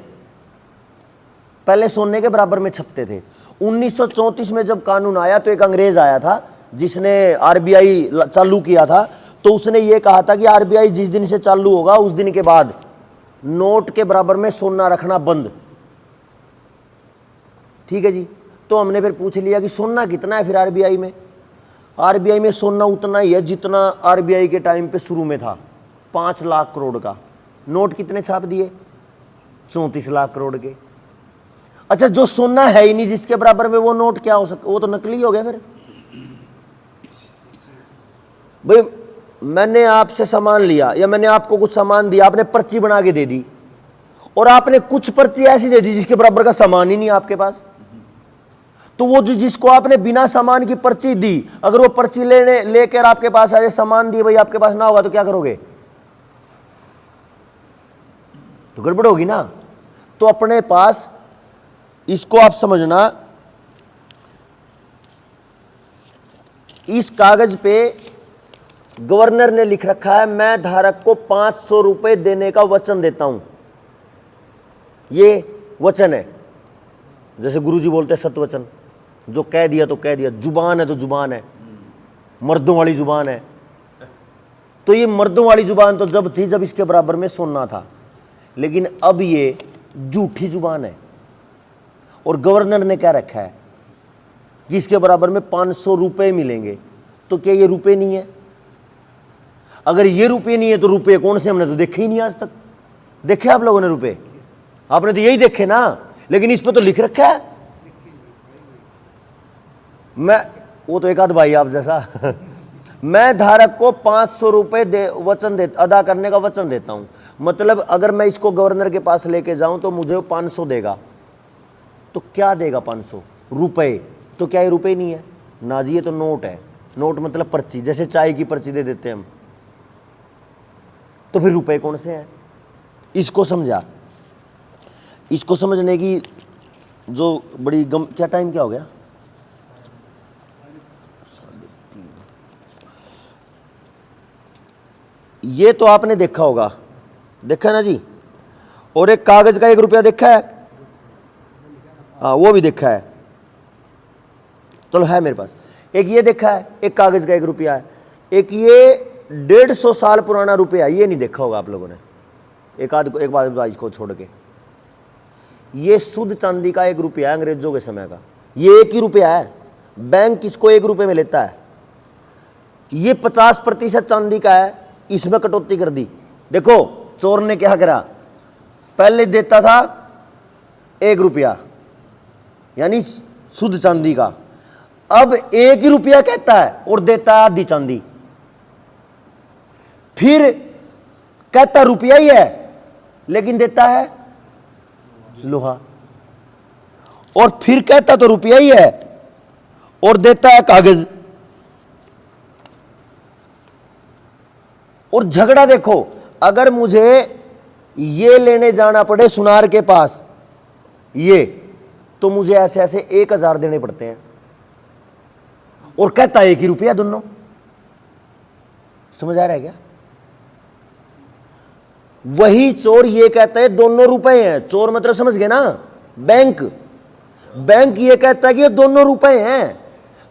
पहले सोने के बराबर में छपते थे। 1934 में जब कानून आया तो एक अंग्रेज आया था जिसने आरबीआई चालू किया था, तो उसने ये कहा था कि आरबीआई जिस दिन से चालू होगा उस दिन के बाद नोट के बराबर में सोना रखना बंद। ठीक है जी। तो हमने फिर पूछ लिया कि सोना कितना है फिर आरबीआई में? आरबीआई में सोना उतना ही है जितना आरबीआई के टाइम पे शुरू में था, 5 लाख करोड़ का। नोट कितने छाप दिए? 34 लाख करोड़ के। अच्छा, जो सोना है ही नहीं जिसके बराबर में, वो नोट क्या हो सकता? वो तो नकली हो गया। फिर भाई मैंने आपसे सामान लिया या मैंने आपको कुछ सामान दिया, आपने पर्ची बना के दे दी, और आपने कुछ पर्ची ऐसी दे दी जिसके बराबर का सामान ही नहीं आपके पास, तो वो जो जिसको आपने बिना सामान की पर्ची दी, अगर वो पर्ची लेकर आपके पास आए, सामान दिए भाई आपके पास ना होगा, तो क्या करोगे? तो गड़बड़ होगी ना। तो अपने पास, इसको आप समझना, इस कागज पे गवर्नर ने लिख रखा है मैं धारक को 500 रुपए देने का वचन देता हूं। ये वचन है। जैसे गुरुजी बोलते हैं सतवचन, जो कह दिया तो कह दिया, जुबान है तो जुबान है, मर्दों वाली जुबान है। तो ये मर्दों वाली जुबान तो जब थी जब इसके बराबर में सोना था, लेकिन अब ये झूठी जुबान है। और गवर्नर ने क्या रखा है कि इसके बराबर में 500 रुपए मिलेंगे। तो क्या ये रुपए नहीं है? अगर ये रुपए नहीं है तो रुपए कौन से? हमने तो देखे ही नहीं आज तक। देखे आप लोगों ने रुपए? आपने तो यही देखे ना, लेकिन इस पे तो लिख रखा है। मैं वो तो एक आध भाई आप जैसा मैं धारक को 500 रुपए अदा करने का वचन देता हूं। मतलब अगर मैं इसको गवर्नर के पास लेके जाऊं तो मुझे 500 देगा। तो क्या देगा? 500 रुपए। तो क्या ये रुपए नहीं है ना जी? ये तो नोट है। नोट मतलब पर्ची, जैसे चाय की पर्ची दे देते हैं हम। तो फिर रुपए कौन से हैं? इसको समझा। इसको समझने की जो बड़ी क्या टाइम क्या हो गया? ये तो आपने देखा होगा, देखा है ना जी। और एक कागज का 1 रुपया देखा है? हाँ वो भी देखा है। चलो है मेरे पास। एक ये देखा है, एक कागज का 1 रुपया है। एक ये 150 साल पुराना रुपया, ये नहीं देखा होगा आप लोगों ने, एक बार को छोड़ के। ये शुद्ध चांदी का 1 रुपया है, अंग्रेजों के समय का। ये 1 ही रुपया है, बैंक इसको 1 रुपये में लेता है। ये 50% चांदी का है, इसमें कटौती कर दी। देखो चोर ने क्या करा, पहले देता था 1 रुपया यानी शुद्ध चांदी का, अब 1 ही रुपया कहता है और देता है आधी चांदी। फिर कहता रुपया ही है लेकिन देता है लोहा। और फिर कहता तो रुपया ही है और देता है कागज। और झगड़ा देखो, अगर मुझे ये लेने जाना पड़े सुनार के पास ये, तो मुझे ऐसे ऐसे 1000 देने पड़ते हैं। और कहता है 1 ही रुपया दोनों। समझ आ रहा है क्या? वही चोर ये कहता है दोनों रुपए हैं। चोर मतलब समझ गए ना, बैंक। बैंक ये कहता है कि ये दोनों रुपए हैं।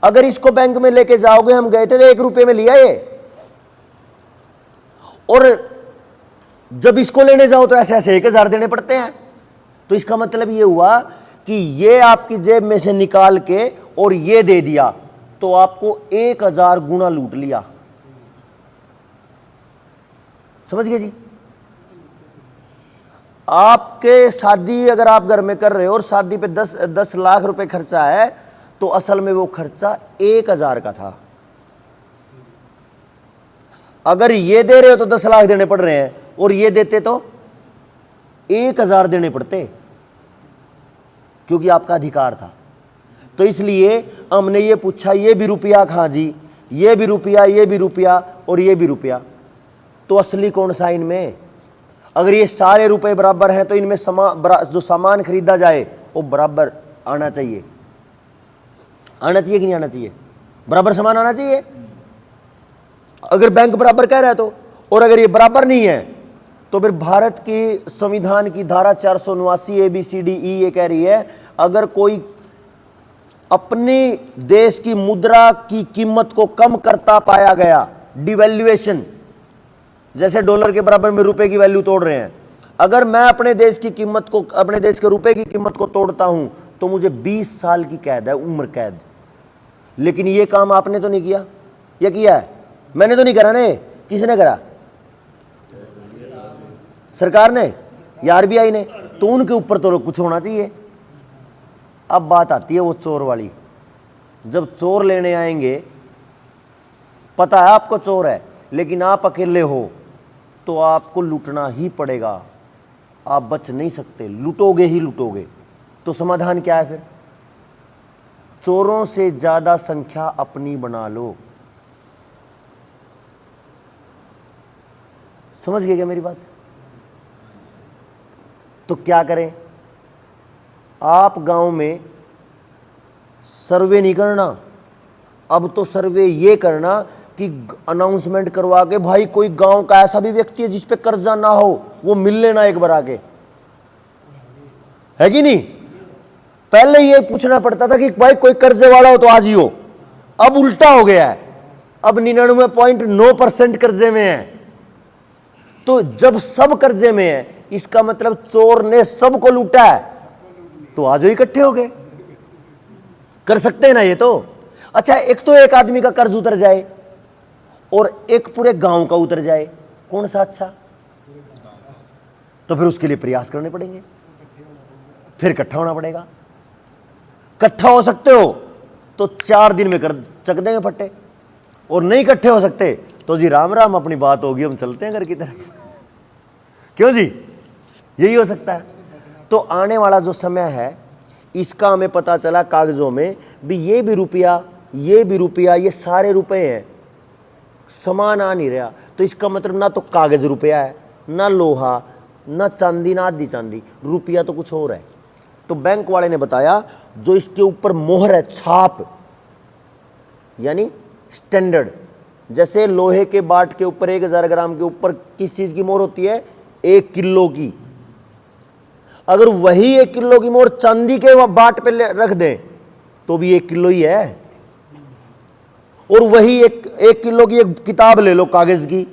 अगर इसको बैंक में लेके जाओगे, हम गए थे तो 1 रुपये में लिया ये, और जब इसको लेने जाओ तो ऐसे ऐसे 1000 देने पड़ते हैं। तो इसका मतलब ये हुआ कि ये आपकी जेब में से निकाल के और ये दे दिया तो आपको 1000 गुना लूट लिया। समझ गए जी? आपके शादी अगर आप घर में कर रहे हो और शादी पे 10 लाख रुपए खर्चा है, तो असल में वो खर्चा 1000 का था। अगर ये दे रहे हो तो 10 लाख देने पड़ रहे हैं, और ये देते तो 1000 देने पड़ते, क्योंकि आपका अधिकार था। तो इसलिए हमने ये पूछा, ये भी रुपया कहाँ जी? ये भी रुपया, ये भी रुपया और ये भी रुपया। तो असली कौन सा इनमें? अगर ये सारे रुपए बराबर हैं तो इनमें जो सामान खरीदा जाए वो बराबर आना चाहिए। आना चाहिए कि नहीं आना चाहिए? बराबर सामान आना चाहिए। अगर बैंक बराबर कह रहा है तो, और अगर ये बराबर नहीं है तो फिर भारत की संविधान की धारा 479 ABCDE ये कह रही है, अगर कोई अपने देश की मुद्रा की कीमत को कम करता पाया गया, डिवैल्यूएशन, जैसे डॉलर के बराबर में रुपए की वैल्यू तोड़ रहे हैं, अगर मैं अपने देश की कीमत को, अपने देश के रुपए की कीमत को तोड़ता हूं तो मुझे 20 साल की कैद है, उम्र कैद। लेकिन ये काम आपने तो नहीं किया, या किया है? मैंने तो नहीं करा ना। किसने करा? सरकार ने या RBI ने? तो उनके ऊपर तो कुछ होना चाहिए। अब बात आती है वो चोर वाली। जब चोर लेने आएंगे, पता है आपको चोर है, लेकिन आप अकेले हो तो आपको लूटना ही पड़ेगा, आप बच नहीं सकते, लूटोगे ही लूटोगे। तो समाधान क्या है फिर? चोरों से ज्यादा संख्या अपनी बना लो। समझ गए क्या मेरी बात? तो क्या करें? आप गांव में सर्वे नहीं करना, अब तो सर्वे ये करना कि अनाउंसमेंट करवा के, भाई कोई गांव का ऐसा भी व्यक्ति है जिस पे कर्जा ना हो, वो मिल लेना एक बार आके, है कि नहीं? पहले ये पूछना पड़ता था कि भाई कोई कर्जे वाला हो तो आज ही हो, अब उल्टा हो गया है, अब 99.9% कर्जे में है। तो जब सब कर्जे में है, इसका मतलब चोर ने सबको लूटा है, तो आज ही इकट्ठे हो गए। कर सकते हैं ना ये तो। अच्छा, एक तो एक आदमी का कर्ज उतर जाए और एक पूरे गांव का उतर जाए, कौन सा अच्छा? तो फिर उसके लिए प्रयास करने पड़ेंगे, फिर इकट्ठा होना पड़ेगा। इकट्ठा हो सकते हो तो 4 दिन में कर चक देंगे फट्टे, और नहीं इकट्ठे हो सकते तो जी राम राम, अपनी बात होगी, हम चलते हैं घर की तरफ। क्यों जी, यही हो सकता है। तो आने वाला जो समय है, इसका हमें पता चला कागजों में भी, ये भी रुपया, ये भी रुपया, ये सारे रुपए हैं, समान आ नहीं रहा। तो इसका मतलब ना तो कागज रुपया है, ना लोहा, ना चांदी, ना आधी चांदी, रुपया तो कुछ और है। तो बैंक वाले ने बताया जो इसके ऊपर मोहर है, छाप, यानी स्टैंडर्ड, जैसे लोहे के बाट के ऊपर 1000 ग्राम के ऊपर किस चीज की मोहर होती है? 1 किलो की। अगर वही 1 किलो की मोहर चांदी के बाट पे रख दें तो भी 1 किलो ही है। और वही एक किलो की एक किताब ले लो कागज की,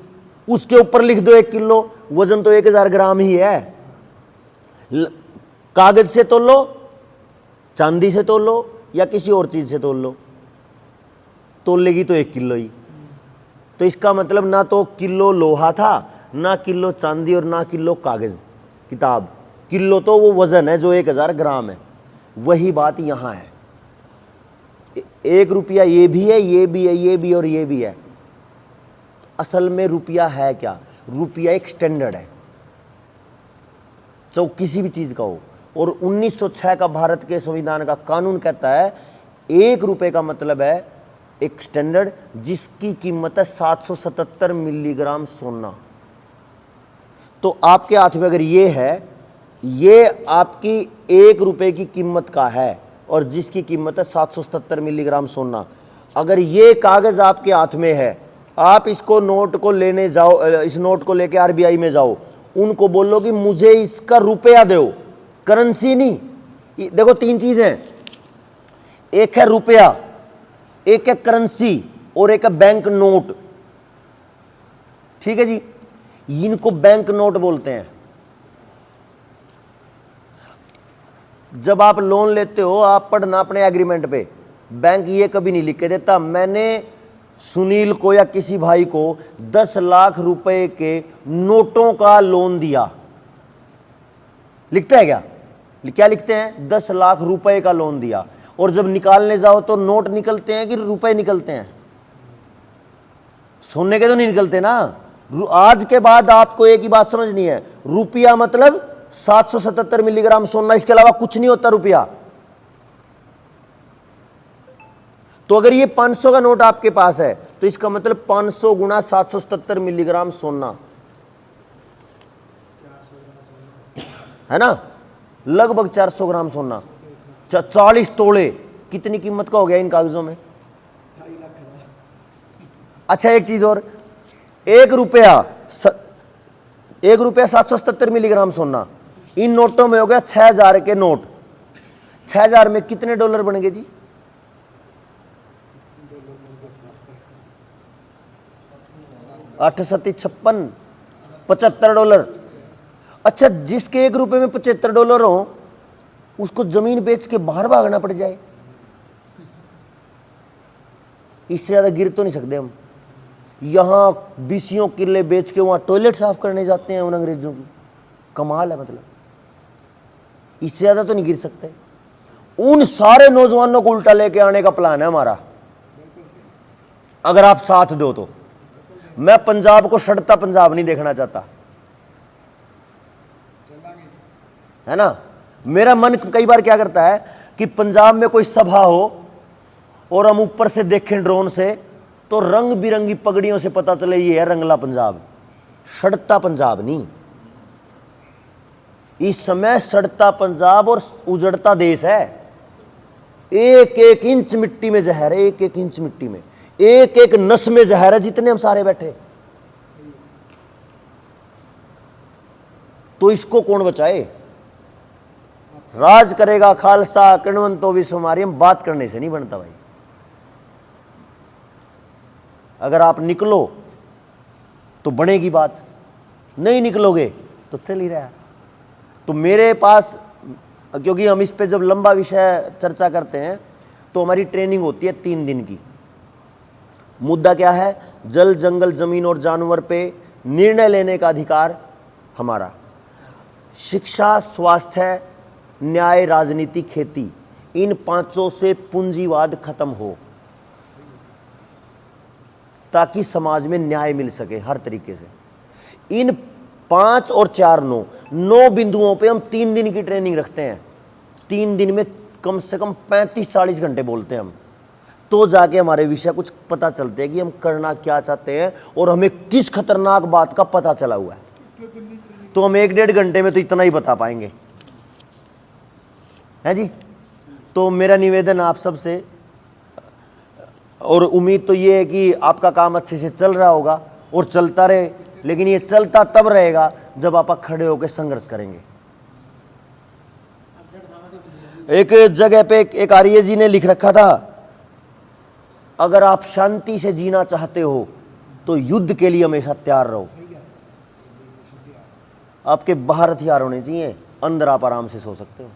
उसके ऊपर लिख दो 1 किलो, वजन तो 1000 ग्राम ही है। कागज से तोल लो, चांदी से तोल लो, या किसी और चीज से तोल लो, तोल लेगी तो 1 किलो ही। तो इसका मतलब ना तो किलो लोहा था, ना किलो चांदी, और ना किलो कागज किताब। किलो तो वो वजन है जो 1000 ग्राम है। वही बात यहां है, 1 रुपया ये भी है, ये भी है, ये भी और ये भी है। असल में रुपया है क्या? रुपया एक स्टैंडर्ड है, चाहे किसी भी चीज का हो। और 1906 का भारत के संविधान का कानून कहता है 1 रुपये का मतलब है एक स्टैंडर्ड जिसकी कीमत है 777 मिलीग्राम सोना। तो आपके हाथ में अगर ये है, ये आपकी 1 रुपये की कीमत का है और जिसकी कीमत है 777 मिलीग्राम सोना। अगर ये कागज आपके हाथ में है, आप इसको नोट को लेने जाओ, इस नोट को लेके आरबीआई में जाओ, उनको बोलो कि मुझे इसका रुपया दो, करेंसी नहीं। देखो 3 चीजें हैं, एक है रुपया, एक है करेंसी, और एक है बैंक नोट। ठीक है जी, इनको बैंक नोट बोलते हैं। जब आप लोन लेते हो, आप पढ़ना अपने एग्रीमेंट पे, बैंक ये कभी नहीं लिख के देता मैंने सुनील को या किसी भाई को 10 लाख रुपए के नोटों का लोन दिया। लिखता है क्या? क्या लिखते हैं? 10 लाख रुपए का लोन दिया। और जब निकालने जाओ तो नोट निकलते हैं कि रुपए निकलते हैं? सोने के तो नहीं निकलते ना। आज के बाद आपको एक ही बात समझनी है, रुपया मतलब 777 मिलीग्राम सोना, इसके अलावा कुछ नहीं होता रुपया। तो अगर ये 500 का नोट आपके पास है तो इसका मतलब 500 गुना 777 मिलीग्राम सोना है ना, लगभग 400 ग्राम सोना, 40 तोले। कितनी कीमत का हो गया इन कागजों में? अच्छा, एक चीज और, 1 रुपया 777 मिलीग्राम सोना, इन नोटों में हो गया 6000 के नोट। 6000 में कितने डॉलर बनेंगे जी? 8 7 56, 75 डॉलर। अच्छा, जिसके 1 रुपए में 75 डॉलर हो, उसको जमीन बेच के बाहर भागना पड़ जाए, इससे ज्यादा गिर तो नहीं सकते हम। यहां 20 किले बेच के वहां टॉयलेट साफ करने जाते हैं उन अंग्रेजों की, कमाल है। मतलब इससे ज्यादा तो नहीं गिर सकते। उन सारे नौजवानों को उल्टा लेके आने का प्लान है हमारा, अगर आप साथ दो तो। मैं पंजाब को सड़ता पंजाब नहीं देखना चाहता, है ना। मेरा मन कई बार क्या करता है कि पंजाब में कोई सभा हो और हम ऊपर से देखें ड्रोन से, तो रंग बिरंगी पगड़ियों से पता चले ये है रंगला पंजाब, सड़ता पंजाब नहीं। इस समय सड़ता पंजाब और उजड़ता देश है। 1-1 इंच मिट्टी में जहर है, 1-1 इंच मिट्टी में, 1-1 नस में जहर है, जितने हम सारे बैठे। तो इसको कौन बचाए? राज करेगा खालसा किणवंतो विश्व हमारी। हम बात करने से नहीं बनता भाई, अगर आप निकलो तो बनेगी बात, नहीं निकलोगे तो चल ही रहा है। तो मेरे पास, क्योंकि हम इस पे जब लंबा विषय चर्चा करते हैं तो हमारी ट्रेनिंग होती है 3 दिन की। मुद्दा क्या है? जल जंगल जमीन और जानवर पे निर्णय लेने का अधिकार हमारा। शिक्षा, स्वास्थ्य, न्याय, राजनीति, खेती, इन 5 से पूंजीवाद खत्म हो ताकि समाज में न्याय मिल सके हर तरीके से। इन 5 और 4 9 बिंदुओं पे हम 3 दिन की ट्रेनिंग रखते हैं। 3 दिन में कम से कम 35-40 घंटे बोलते हैं हम, तो जाके हमारे विषय कुछ पता चलते हैं कि हम करना क्या चाहते हैं और हमें किस खतरनाक बात का पता चला हुआ है। तो हम 1-1.5 घंटे में तो इतना ही बता पाएंगे, है जी। तो मेरा निवेदन आप सबसे, और उम्मीद तो ये है कि आपका काम अच्छे से चल रहा होगा और चलता रहे, लेकिन ये चलता तब रहेगा जब आप खड़े होकर संघर्ष करेंगे। एक जगह पे एक आर्य जी ने लिख रखा था, अगर आप शांति से जीना चाहते हो तो युद्ध के लिए हमेशा तैयार रहो। आपके बाहर हथियार होने चाहिए, अंदर आप आराम से सो सकते हो।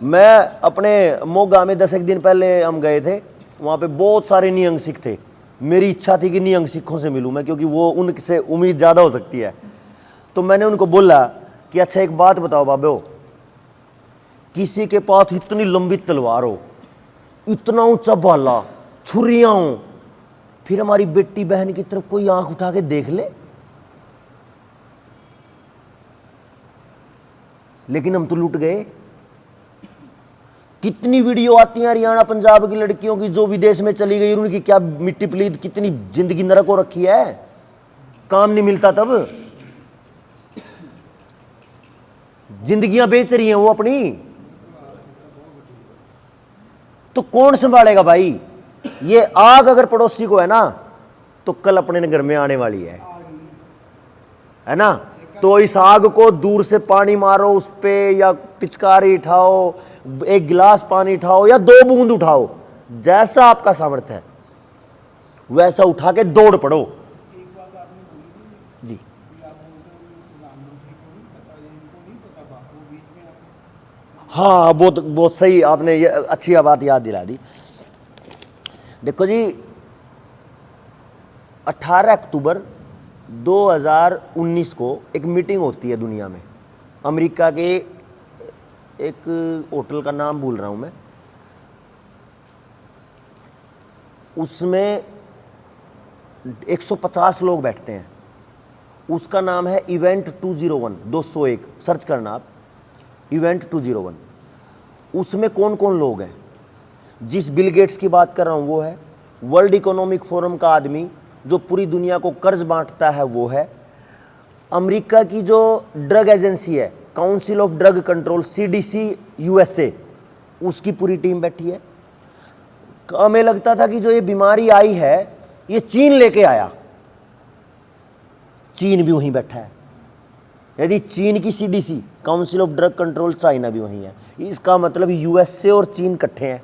मैं अपने मोगा में 10 एक दिन पहले हम गए थे, वहाँ पे बहुत सारे निहंग सिख थे। मेरी इच्छा थी कि निहंग सिखों से मिलूँ मैं, क्योंकि वो उनसे उम्मीद ज़्यादा हो सकती है। तो मैंने उनको बोला कि अच्छा एक बात बताओ बाबो, किसी के पास इतनी लंबी तलवार हो, इतना ऊंचा भाला, छुरियां हो, फिर हमारी बेटी बहन की तरफ कोई आंख उठा के देख ले? लेकिन हम तो लूट गए। कितनी वीडियो आती हैं हरियाणा पंजाब की लड़कियों की जो विदेश में चली गई, उनकी क्या मिट्टी पलीद, कितनी जिंदगी नरक हो रखी है, काम नहीं मिलता तब जिंदगियां बेच रही हैं वो अपनी। तो कौन संभालेगा भाई? ये आग अगर पड़ोसी को है ना तो कल अपने घर में आने वाली है ना। तो इस आग को दूर से पानी मारो उस पे, या पिचकारी उठाओ, 1 गिलास पानी उठाओ या 2 बूंद उठाओ, जैसा आपका सामर्थ्य है वैसा उठा के दौड़ पड़ो। एक बात आपने बोली थी जी, कि आप बोलते हो प्रधानमंत्री को नहीं पता, ये इनको नहीं पता, बात वो बीच में आप हाँ बहुत सही आपने ये अच्छी बात याद दिला दी। देखो जी, 18 अक्टूबर 2019 को एक मीटिंग होती है दुनिया में, अमेरिका के एक होटल का नाम भूल रहा हूं मैं, उसमें 150 लोग बैठते हैं। उसका नाम है इवेंट 201, 201 सर्च करना आप, इवेंट 201। उसमें कौन कौन लोग हैं? जिस बिल गेट्स की बात कर रहा हूं वो है, वर्ल्ड इकोनॉमिक फोरम का आदमी जो पूरी दुनिया को कर्ज बांटता है वो है, अमेरिका की जो ड्रग एजेंसी है council of drug control CDC USA, उसकी पूरी टीम बैठी है। हमें लगता था कि जो ये बीमारी आई है ये चीन लेके आया, चीन भी वहीं बैठा है। यदि चीन की CDC council of drug control, China भी वहीं है, इसका मतलब USA और चीन इकट्ठे हैं।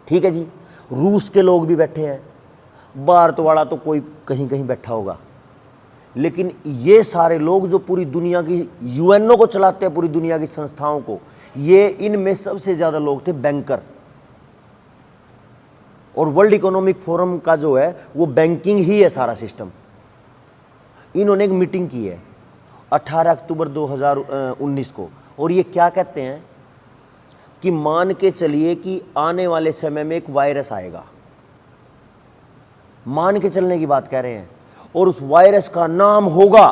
ठीक है जी, रूस के लोग भी बैठे हैं, भारत वाला तो कोई कहीं कहीं बैठा होगा, लेकिन ये सारे लोग जो पूरी दुनिया की UNO को चलाते हैं, पूरी दुनिया की संस्थाओं को, ये इनमें सबसे ज़्यादा लोग थे बैंकर। और वर्ल्ड इकोनॉमिक फोरम का जो है वो बैंकिंग ही है सारा सिस्टम। इन्होंने एक मीटिंग की है 18 अक्टूबर 2019 को, और ये क्या कहते हैं कि मान के चलिए कि आने वाले समय में एक वायरस आएगा, मान के चलने की बात कह रहे हैं, और उस वायरस का नाम होगा,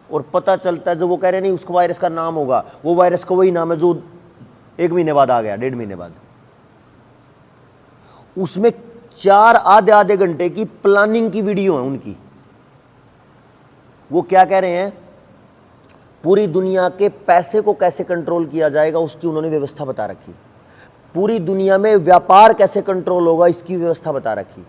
और पता चलता है जो वो कह रहे हैं नहीं उसको वायरस का नाम होगा, वो वायरस का वही नाम है जो 1 महीने बाद आ गया, 1.5 महीने बाद। उसमें 4 आधे घंटे की प्लानिंग की वीडियो है उनकी। वो क्या कह रहे हैं, पूरी दुनिया के पैसे को कैसे कंट्रोल किया जाएगा उसकी उन्होंने व्यवस्था बता रखी, पूरी दुनिया में व्यापार कैसे कंट्रोल होगा इसकी व्यवस्था बता रखी,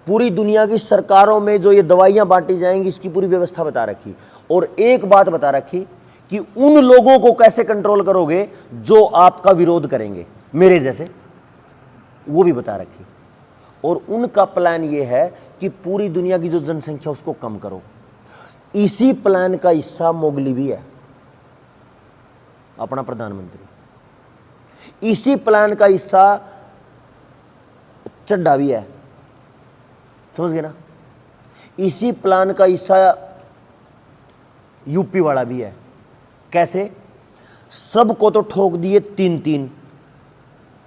पूरी दुनिया की सरकारों में जो ये दवाइयां बांटी जाएंगी इसकी पूरी व्यवस्था बता रखी, और एक बात बता रखी कि उन लोगों को कैसे कंट्रोल करोगे जो आपका विरोध करेंगे, मेरे जैसे, वो भी बता रखी। और उनका प्लान ये है कि पूरी दुनिया की जो जनसंख्या उसको कम करो। इसी प्लान का हिस्सा मोगली भी है, अपना प्रधानमंत्री। इसी प्लान का हिस्सा चड्ढा भी है, समझ गए ना। इसी प्लान का हिस्सा यूपी वाला भी है। कैसे? सबको तो ठोक दिए 3-3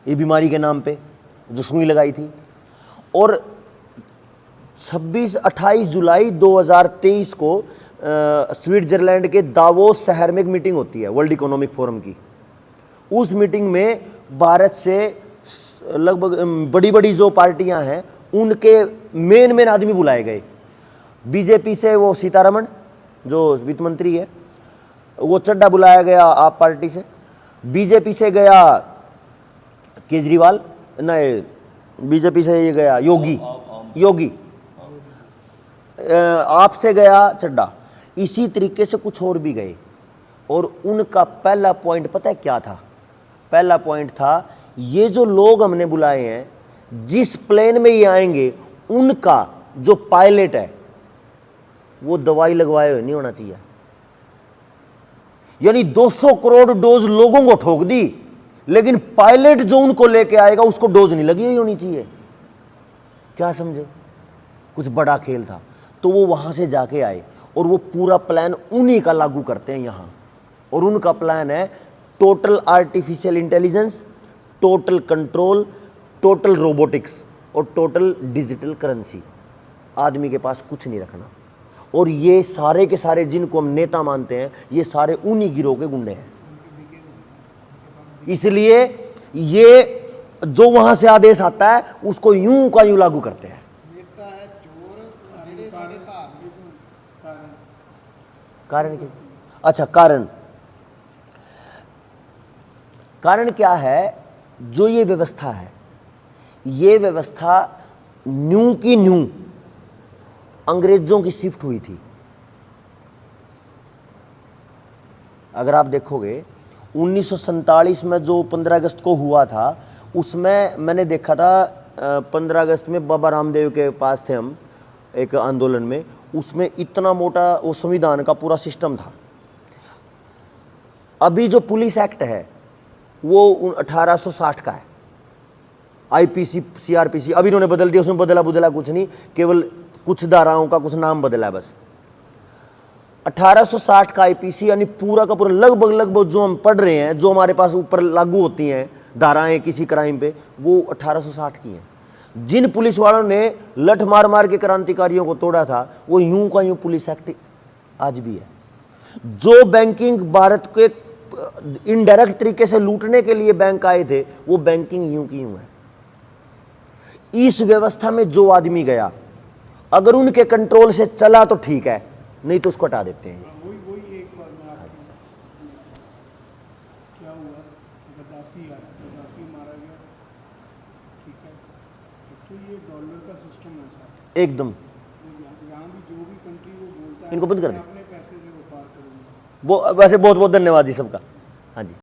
ये बीमारी के नाम पे जो सुई लगाई थी। और 28 जुलाई 2023 को स्विट्जरलैंड के दावोस शहर में एक मीटिंग होती है वर्ल्ड इकोनॉमिक फोरम की। उस मीटिंग में भारत से लगभग बड़ी बड़ी जो पार्टियां हैं उनके मेन आदमी बुलाए गए। बीजेपी से वो सीतारमण जो वित्त मंत्री है, वो चड्ढा बुलाया गया आप पार्टी से। बीजेपी से गया केजरीवाल, नहीं बीजेपी से ये गया योगी, आप से गया चड्ढा। इसी तरीके से कुछ और भी गए। और उनका पहला पॉइंट पता है क्या था? पहला पॉइंट था, ये जो लोग हमने बुलाए हैं, जिस प्लेन में ये आएंगे उनका जो पायलट है वो दवाई लगवाए हुए नहीं होना चाहिए। यानी 200 करोड़ डोज लोगों को ठोक दी, लेकिन पायलट जो उनको लेके आएगा उसको डोज नहीं लगी हुई होनी चाहिए। क्या समझे? कुछ बड़ा खेल था। तो वो वहां से जाके आए और वो पूरा प्लान उन्हीं का लागू करते हैं यहां। और उनका प्लान है total artificial intelligence, total control, total robotics और टोटल डिजिटल करेंसी। आदमी के पास कुछ नहीं रखना। और ये सारे के सारे जिनको हम नेता मानते हैं, ये सारे उन्हीं गिरोह के गुंडे हैं। इसलिए ये जो वहां से आदेश आता है उसको यूं का यूं लागू करते हैं। नेता है चोर, कारण क्या? अच्छा, कारण क्या है? जो ये व्यवस्था है, ये व्यवस्था न्यू की न्यू अंग्रेजों की शिफ्ट हुई थी। अगर आप देखोगे 1947 में जो 15 अगस्त को हुआ था, उसमें मैंने देखा था 15 अगस्त में बाबा रामदेव के पास थे हम एक आंदोलन में, उसमें इतना मोटा वो संविधान का पूरा सिस्टम था। अभी जो पुलिस एक्ट है वो 1860 का है, आईपीसी सीआरपीसी अभी इन्होंने बदल दिया, उसमें बदला कुछ नहीं, केवल कुछ धाराओं का कुछ नाम बदला है बस। 1860 का आईपीसी यानी पूरा का पूरा लगभग जो हम पढ़ रहे हैं, जो हमारे पास ऊपर लागू होती हैं धाराएं किसी क्राइम पे, वो 1860 की हैं। जिन पुलिस वालों ने लठ मार मार के क्रांतिकारियों को तोड़ा था, वो यूं का यूं पुलिस एक्ट आज भी है। जो बैंकिंग भारत के इनडायरेक्ट तरीके से लूटने के लिए बैंक आए थे, वो बैंकिंग यूं की यूं है। इस व्यवस्था में जो आदमी गया, अगर उनके कंट्रोल से चला तो ठीक है, नहीं तो उसको हटा देते हैं। वही एक बार मैं आपको क्या हुआ, गद्दाफी आया, गद्दाफी मारा गया, ठीक है। एक तो ये डॉलर का सिस्टम है साहब, एकदम यहाँ भी जो भी कंट्री वो बोलता है इनको बंद कर दे। अपने पैसे से व्यापार करूँगा। वो वैसे बहुत बहुत धन्यवाद जी सबका। हाँ जी।